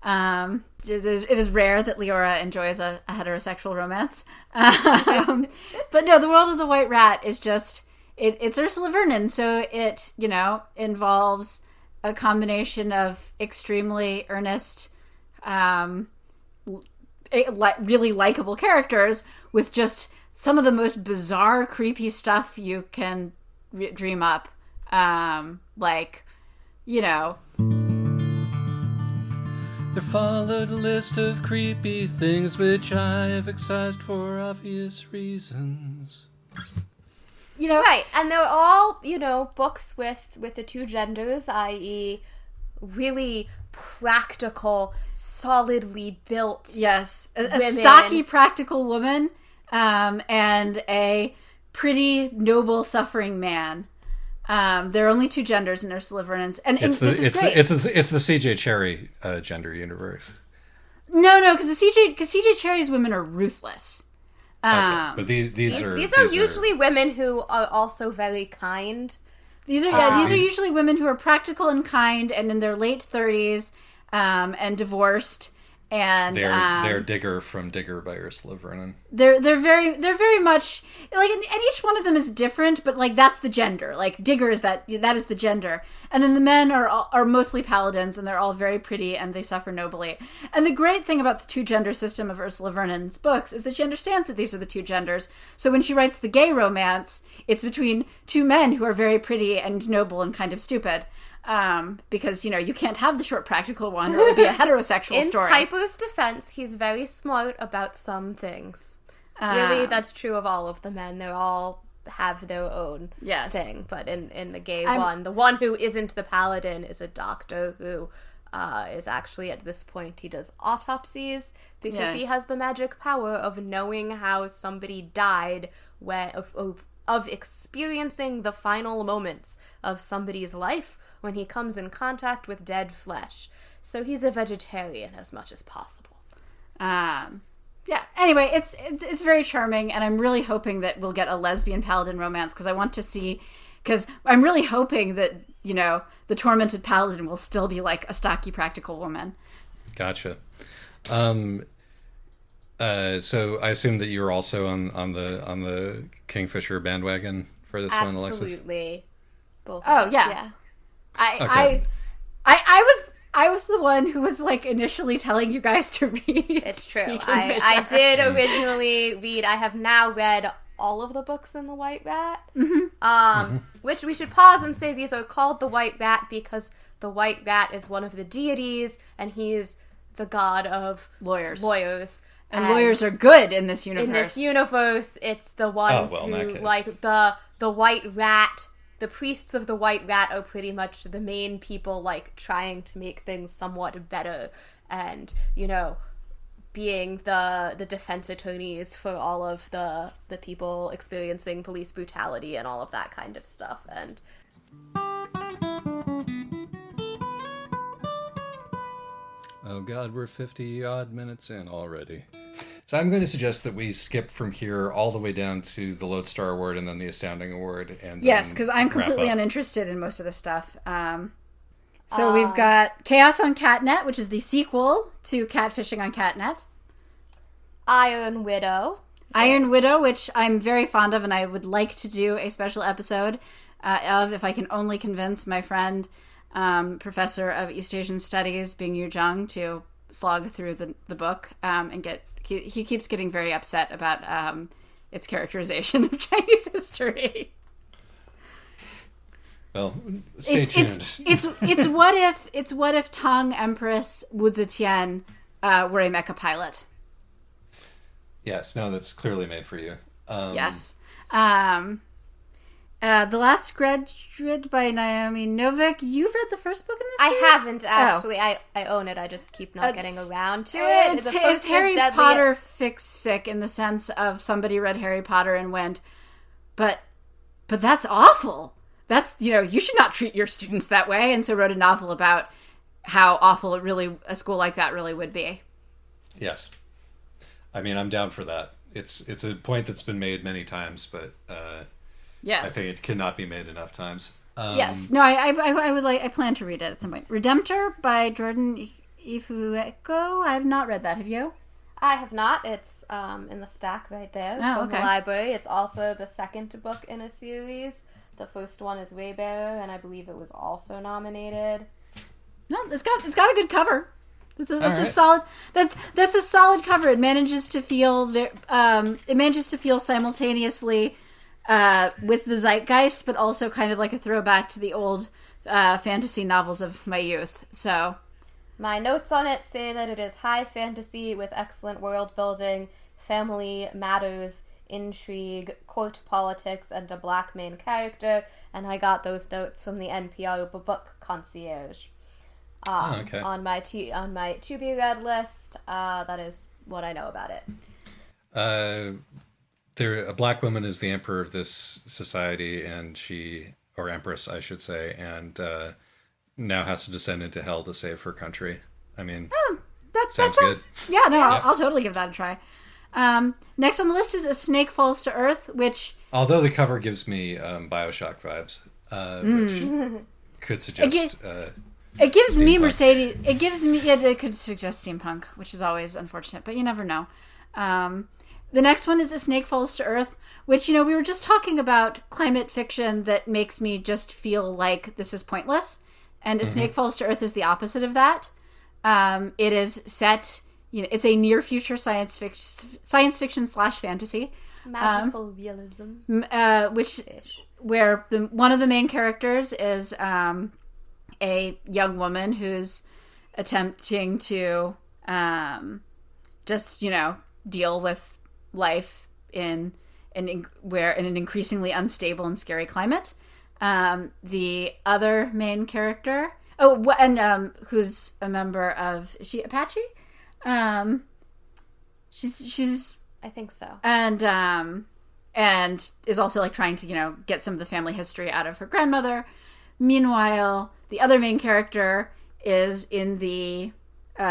It is rare that Leora enjoys a heterosexual romance. But no, The World of the White Rat is just... It's Ursula Vernon, so it, involves a combination of extremely earnest, really likable characters with just some of the most bizarre, creepy stuff you can dream up. There followed a list of creepy things which I have excised for obvious reasons. Right, and they're all, books with the two genders, i.e. really practical, solidly built a stocky, practical woman, and a pretty noble, suffering man. There are only two genders in Ursula Vernon's, and this is great. It's the C.J. Cherry gender universe. No, because C.J. Cherry's women are ruthless. Okay, but these are usually women who are also very kind. These are usually women who are practical and kind, and in their late 30s, and divorced. And they're Digger from Digger by Ursula Vernon. They're very much like, and each one of them is different, but like that's the gender. Like Digger is that is the gender, and then the men are mostly paladins, and they're all very pretty, and they suffer nobly. And the great thing about the two gender system of Ursula Vernon's books is that she understands that these are the two genders. So when she writes the gay romance, it's between two men who are very pretty and noble and kind of stupid. Because, you can't have the short practical one, or it would be a heterosexual story. In Piper's defense, he's very smart about some things. Really, that's true of all of the men. They all have their own thing. But in the gay one, the one who isn't the paladin is a doctor who is actually, at this point, he does autopsies because he has the magic power of knowing how somebody died, of experiencing the final moments of somebody's life when he comes in contact with dead flesh. So he's a vegetarian as much as possible. Anyway, it's very charming, and I'm really hoping that we'll get a lesbian paladin romance, because I'm really hoping that, the tormented paladin will still be like a stocky, practical woman. Gotcha. So I assume that you were also on the Kingfisher bandwagon for this one, Alexis? Absolutely. Both of us, yeah. I was the one who was like initially telling you guys to read. It's true. I did originally read. I have now read all of the books in The White Rat. Which we should pause and say these are called The White Rat because the White Rat is one of the deities, and he's the god of lawyers. And lawyers are good in this universe. In this universe, it's the ones who like the White Rat. The priests of the White Rat are pretty much the main people, like, trying to make things somewhat better and, being the defense attorneys for all of the people experiencing police brutality and all of that kind of stuff. And oh God, we're 50-odd minutes in already. So I'm going to suggest that we skip from here all the way down to the Lodestar Award and then the Astounding Award. And yes, because I'm completely uninterested in most of this stuff. So we've got Chaos on Catnet, which is the sequel to Catfishing on Catnet. Iron Widow, which I'm very fond of, and I would like to do a special episode of, if I can only convince my friend, Professor of East Asian Studies, Bing-Yu Jung, to slog through the book and get... He keeps getting very upset about its characterization of Chinese history. Well, stay tuned. It's what if Tang Empress Wu Zetian were a mecha pilot. Yes, no, that's clearly made for you. Yes. And The Last Graduate by Naomi Novik. You've read the first book in this series? I haven't, actually. Oh. I own it. I just keep not getting around to it. It's Harry Potter fic in the sense of somebody read Harry Potter and went, but that's awful. That's, you should not treat your students that way. And so wrote a novel about how awful a school like that really would be. Yes. I mean, I'm down for that. It's a point that's been made many times, but yes. I think it cannot be made enough times. Yes. No, I plan to read it at some point. Redemptor by Jordan Ifueko. I have not read that. Have you? I have not. It's in the stack right there from the library. It's also the second book in a series. The first one is way better, and I believe it was also nominated. No, it's got a good cover. That's a solid. That's a solid cover. It manages to feel simultaneously with the zeitgeist, but also kind of like a throwback to the old fantasy novels of my youth. So, my notes on it say that it is high fantasy with excellent world building, family matters, intrigue, court politics, and a black main character. And I got those notes from the NPR book concierge. On my to be read list. That is what I know about it. A black woman is the emperor of this society, and or empress, I should say, and now has to descend into hell to save her country. I mean, that sounds good. Yeah, no, yeah. I'll totally give that a try. Next on the list is A Snake Falls to Earth, which... Although the cover gives me BioShock vibes, which could suggest... It gives steampunk. Me Mercedes... It could suggest steampunk, which is always unfortunate, but you never know. The next one is A Snake Falls to Earth, which, we were just talking about climate fiction that makes me just feel like this is pointless. And A Snake Falls to Earth is the opposite of that. It is set... it's a near future science fiction / fantasy, magical realism, where one of the main characters is a young woman who's attempting to deal with life in an increasingly unstable and scary climate. The other main character, who's a member of, is she Apache? She's I think so. And is also trying to, get some of the family history out of her grandmother. Meanwhile, the other main character is in the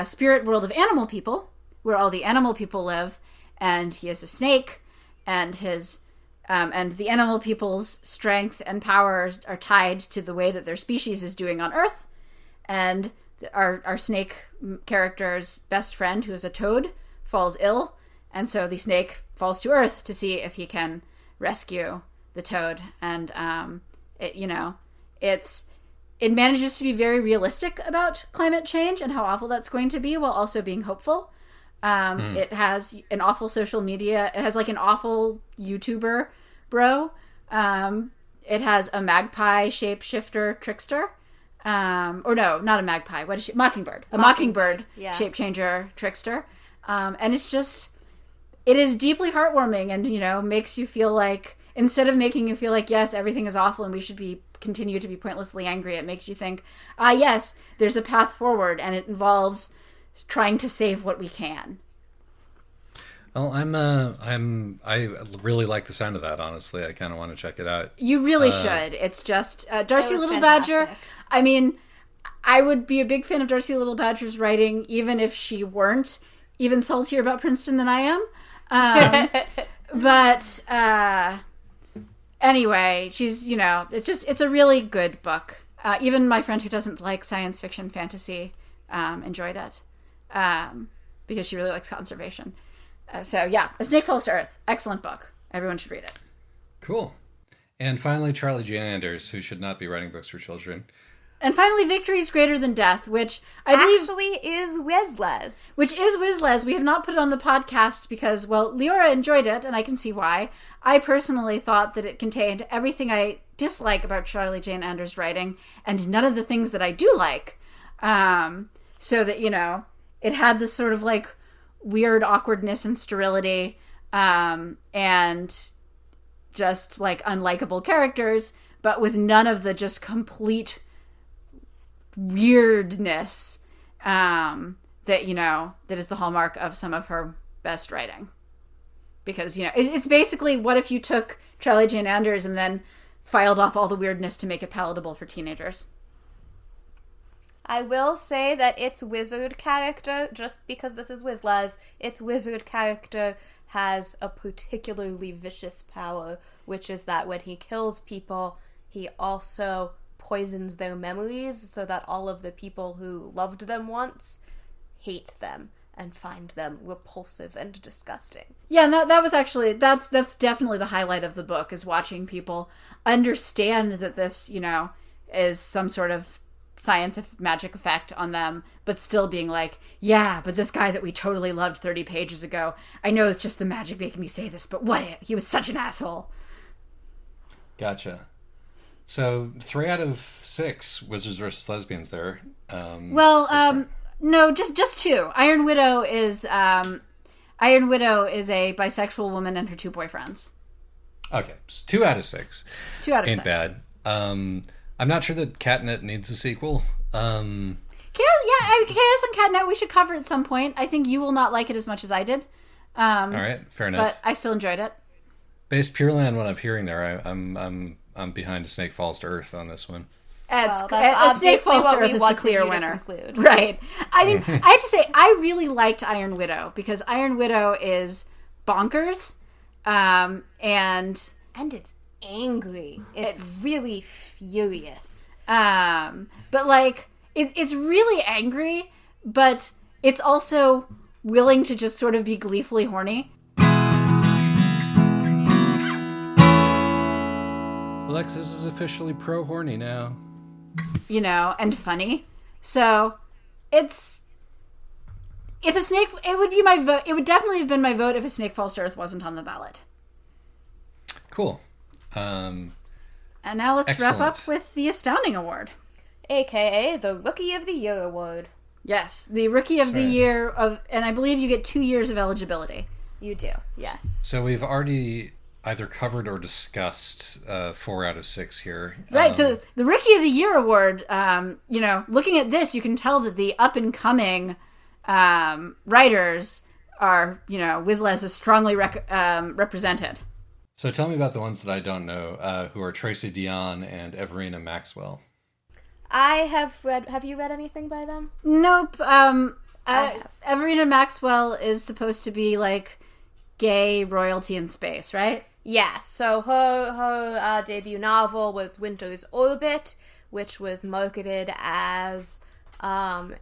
spirit world of animal people, where all the animal people live, and he is a snake, and his and the animal people's strength and power are tied to the way that their species is doing on Earth, and our snake character's best friend, who is a toad, falls ill, and so the snake falls to Earth to see if he can rescue the toad. And it manages to be very realistic about climate change and how awful that's going to be, while also being hopeful. It has an awful social media. It has an awful YouTuber bro. It has a magpie shapeshifter trickster. Or no, not a magpie. What is she? Mockingbird. A mockingbird shape changer trickster. And it is deeply heartwarming, and, makes you feel like, instead of making you feel like, yes, everything is awful and we should continue to be pointlessly angry, it makes you think, yes, there's a path forward, and it involves trying to save what we can. Well, I really like the sound of that, honestly. I kind of want to check it out. You really should. It's just Darcy Little Badger. I mean, I would be a big fan of Darcy Little Badger's writing, even if she weren't even saltier about Princeton than I am. But anyway, she's, it's a really good book. Even my friend who doesn't like science fiction fantasy enjoyed it because she really likes conservation. So yeah, A Snake Falls to Earth. Excellent book. Everyone should read it. Cool. And finally, Charlie Jane Anders, who should not be writing books for children. And finally, Victory is Greater Than Death, which I believe... actually is Wizles. Which is Wizles. We have not put it on the podcast because, well, Leora enjoyed it, and I can see why. I personally thought that it contained everything I dislike about Charlie Jane Anders' writing, and none of the things that I do like. So that, it had this sort of, weird awkwardness and sterility, and just like unlikable characters, but with none of the just complete weirdness that, you know, that is the hallmark of some of her best writing. Because, you know, it's basically what if you took Charlie Jane Anders and then filed off all the weirdness to make it palatable for teenagers. I will say that its wizard character, just because this is Wizlaz, its wizard character has a particularly vicious power, which is that when he kills people, he also poisons their memories so that all of the people who loved them once hate them and find them repulsive and disgusting. Yeah, and that was actually, that's definitely the highlight of the book, is watching people understand that this, you know, is some sort of science of magic effect on them, but still being like, yeah, but this guy that we totally loved 30 pages ago, I know it's just the magic making me say this, but what? He was such an asshole. Gotcha. So 3 out of 6 Wizards versus Lesbians there. No, just 2. Iron Widow is a bisexual woman and her 2 boyfriends. Okay, so 2 out of 6. 2 out of 6. Ain't bad. I'm not sure that Catnet needs a sequel. Chaos on Catnet we should cover at some point. I think you will not like it as much as I did. All right, fair enough. But I still enjoyed it. Based purely on what I'm hearing there, I'm behind A Snake Falls to Earth on this one. A Snake Falls to Earth is the clear winner. Right. I mean, I have to say, I really liked Iron Widow, because Iron Widow is bonkers, and it's angry. It's really furious. But like, it's really angry, but it's also willing to just sort of be gleefully horny. Alexis is officially pro-horny now. You know, and funny. So, it would be my vote. It would definitely have been my vote if A Snake Falls to Earth wasn't on the ballot. Cool. And now let's excellent. wrap up with the Astounding Award. AKA the Rookie of the Year Award. Yes, the Rookie of the Year and I believe you get 2 years of eligibility. You do, yes. So we've already either covered or discussed 4 out of 6 here. Right, so the Rookie of the Year Award, you know, looking at this, you can tell that the up-and-coming writers are, you know, Wizlaz is strongly represented. So tell me about the ones that I don't know, who are Tracy Dion and Everina Maxwell. I have read... Have you read anything by them? Nope. Everina Maxwell is supposed to be, like, gay royalty in space, right? Yeah, so her debut novel was Winter's Orbit, which was marketed as Red,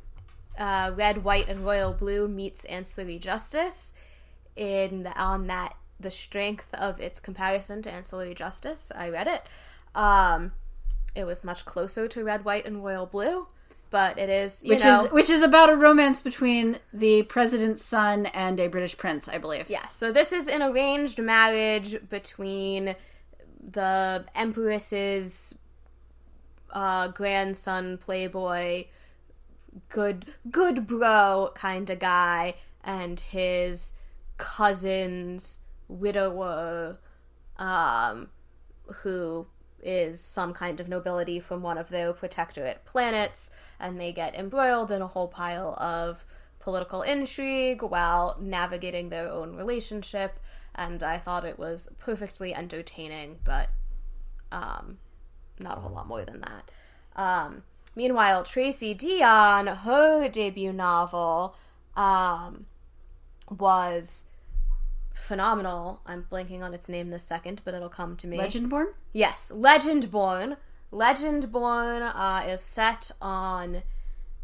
White, and Royal Blue meets Ancillary Justice. The strength of its comparison to Ancillary Justice, I read it. It was much closer to Red, White, and Royal Blue, but it is, which is about a romance between the president's son and a British prince, I believe. Yeah, so this is an arranged marriage between the Empress's grandson, playboy, good bro kind of guy, and his cousin's widower, who is some kind of nobility from one of their protectorate planets, and they get embroiled in a whole pile of political intrigue while navigating their own relationship, and I thought it was perfectly entertaining, but not a whole lot more than that. Meanwhile, Tracy Dion, her debut novel was phenomenal. I'm blanking on its name this second, but it'll come to me. Legendborn? Yes, Legendborn. Legendborn is set on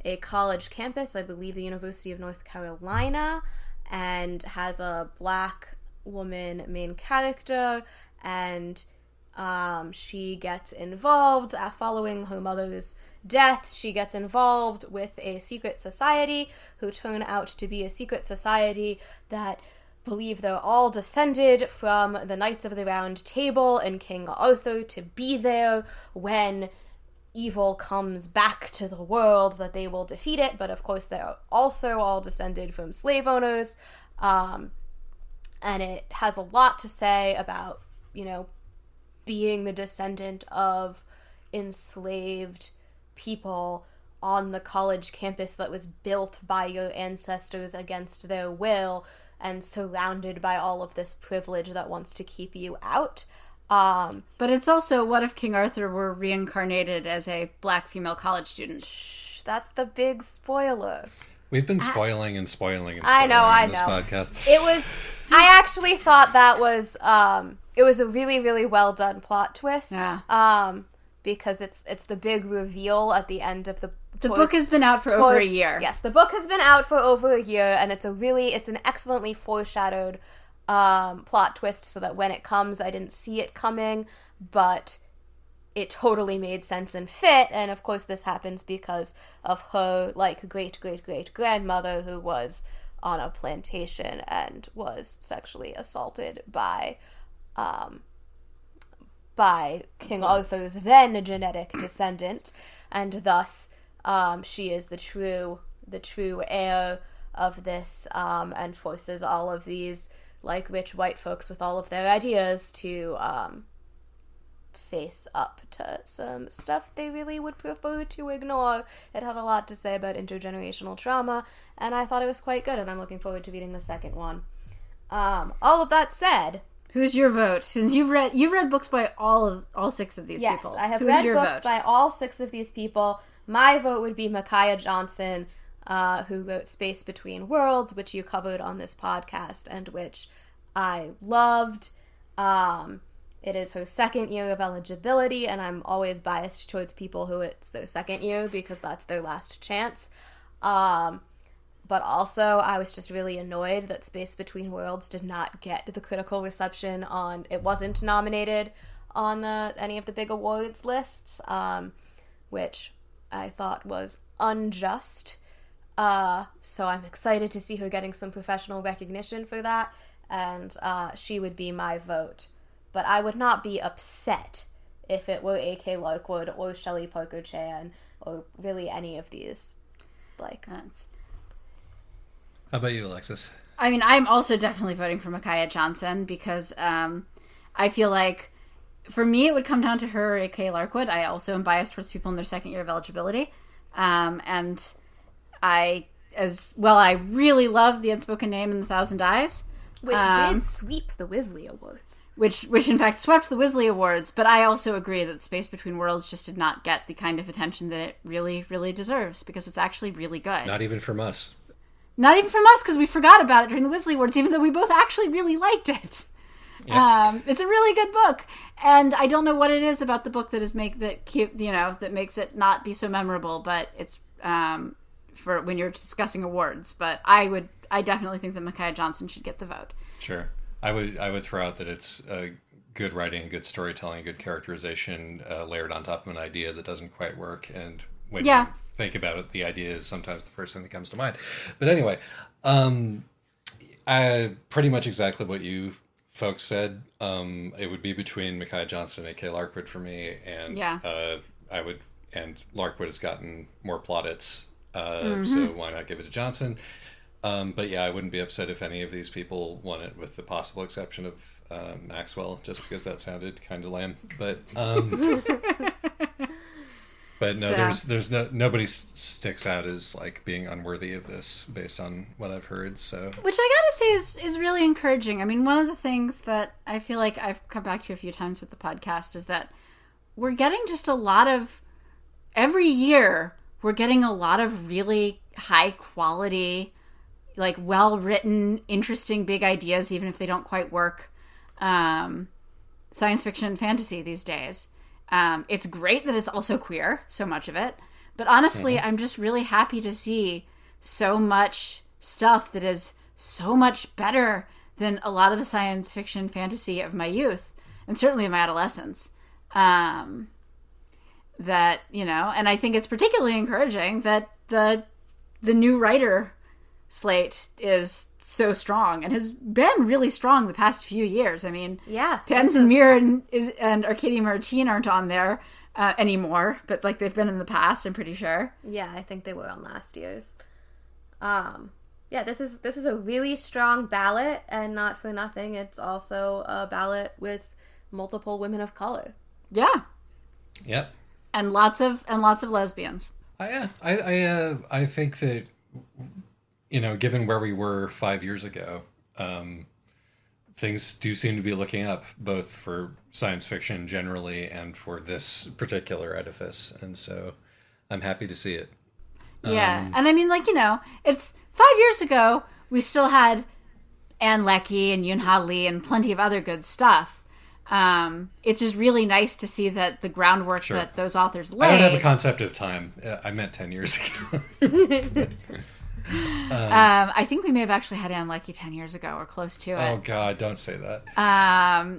a college campus, I believe the University of North Carolina, and has a black woman main character, and she gets involved following her mother's death. She gets involved with a secret society who turn out to be a secret society that believe they're all descended from the Knights of the Round Table and King Arthur to be there when evil comes back to the world, that they will defeat it, but of course they're also all descended from slave owners, and it has a lot to say about, being the descendant of enslaved people on the college campus that was built by your ancestors against their will and surrounded by all of this privilege that wants to keep you out. But it's also, what if King Arthur were reincarnated as a black female college student? That's the big spoiler. We've been spoiling and spoiling and I spoiling in know. this podcast. It was, I actually thought that was, it was a really, really well done plot twist. Yeah. Because it's the big reveal at the end of the book has been out for over a year. Yes, the book has been out for over a year, and it's an excellently foreshadowed plot twist, so that when it comes, I didn't see it coming, but it totally made sense and fit. And of course this happens because of her, like, great-great-great-grandmother, who was on a plantation and was sexually assaulted by King Arthur's then genetic descendant, and thus she is the true heir of this, and forces all of these, like, rich white folks with all of their ideas to face up to some stuff they really would prefer to ignore. It had a lot to say about intergenerational trauma, and I thought it was quite good, and I'm looking forward to reading the second one. All of that said, who's your vote? Since you've read books by all 6 of these people. Yes, I have read books by all 6 of these people. My vote would be Micaiah Johnson, who wrote Space Between Worlds, which you covered on this podcast, and which I loved. It is her second year of eligibility, and I'm always biased towards people who it's their second year because that's their last chance. But also, I was just really annoyed that Space Between Worlds did not get the critical reception it wasn't nominated on any of the big awards lists, which I thought was unjust. So I'm excited to see her getting some professional recognition for that, and she would be my vote. But I would not be upset if it were A.K. Larkwood or Shelley Parker Chan or really any of these. How about you, Alexis? I mean, I'm also definitely voting for Micaiah Johnson because I feel like, for me, it would come down to her or A.K. Larkwood. I also am biased towards people in their second year of eligibility. And I really love The Unspoken Name and The Thousand Eyes. Which did sweep the Weasley Awards. Which in fact swept the Weasley Awards, but I also agree that Space Between Worlds just did not get the kind of attention that it really, really deserves, because it's actually really good. Not even from us. Not even from us, because we forgot about it during the Weasley Awards, even though we both actually really liked it. Yep. It's a really good book, and I don't know what it is about the book that that makes it not be so memorable, but it's for when you're discussing awards. But I definitely think that Micaiah Johnson should get the vote. Sure. I would throw out that it's good writing, good storytelling, good characterization layered on top of an idea that doesn't quite work. And when you think about it, the idea is sometimes the first thing that comes to mind. But anyway, pretty much exactly what you folks said. It would be between Micaiah Johnson and A.K. Larkwood for me. And and Larkwood has gotten more plaudits. So why not give it to Johnson? But yeah, I wouldn't be upset if any of these people won it, with the possible exception of Maxwell, just because that sounded kind of lame. But but no, there's nobody sticks out as like being unworthy of this based on what I've heard. So, which I gotta say is really encouraging. I mean, one of the things that I feel like I've come back to a few times with the podcast is that we're getting just a lot of, every year we're getting a lot of really high quality, like well-written, interesting, big ideas, even if they don't quite work, science fiction and fantasy these days. It's great that it's also queer, so much of it. But honestly, I'm just really happy to see so much stuff that is so much better than a lot of the science fiction fantasy of my youth, and certainly of my adolescence. That, and I think it's particularly encouraging that the new writer slate is so strong and has been really strong the past few years. I mean, Tamsin Muir and Arcadia Martine aren't on there anymore, but like they've been in the past, I'm pretty sure. Yeah, I think they were on last year's. This is a really strong ballot, and not for nothing, it's also a ballot with multiple women of color. Yeah. Yep. And lots of lesbians. I think that, given where we were 5 years ago, things do seem to be looking up, both for science fiction generally and for this particular edifice. And so I'm happy to see it. Yeah. And I mean, it's 5 years ago, we still had Anne Leckie and Yoon-Ha Lee and plenty of other good stuff. It's just really nice to see that the groundwork that those authors laid. I don't have a concept of time. I meant 10 years ago. I think we may have actually had Anne Leckie 10 years ago or close to it. Oh, God, don't say that.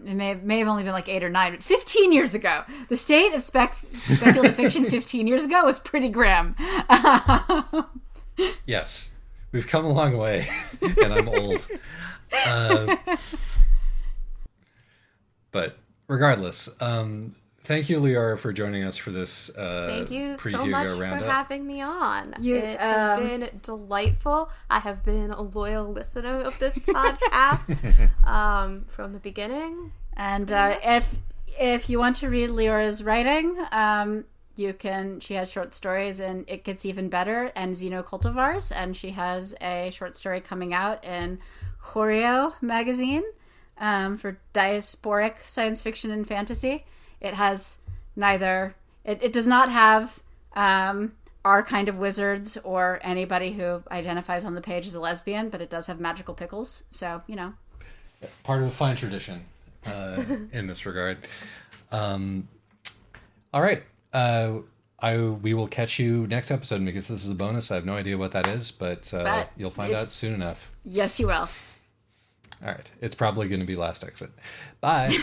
It may have only been like 8 or 9, but 15 years ago. The state of speculative fiction 15 years ago was pretty grim. Yes. We've come a long way, and I'm old. But regardless, thank you, Leora, for joining us for this Thank you so pre-Hugo much roundup. for having me on. It has been delightful. I have been a loyal listener of this podcast from the beginning. And if you want to read Leora's writing, you can. She has short stories in It Gets Even Better and Xenocultivars, and she has a short story coming out in Choreo magazine for diasporic science fiction and fantasy. It has neither. It does not have our kind of wizards or anybody who identifies on the page as a lesbian, but it does have magical pickles. So Part of a fine tradition in this regard. All right. We will catch you next episode, because this is a bonus. I have no idea what that is, but you'll find out soon enough. Yes, you will. All right. It's probably going to be Last Exit. Bye.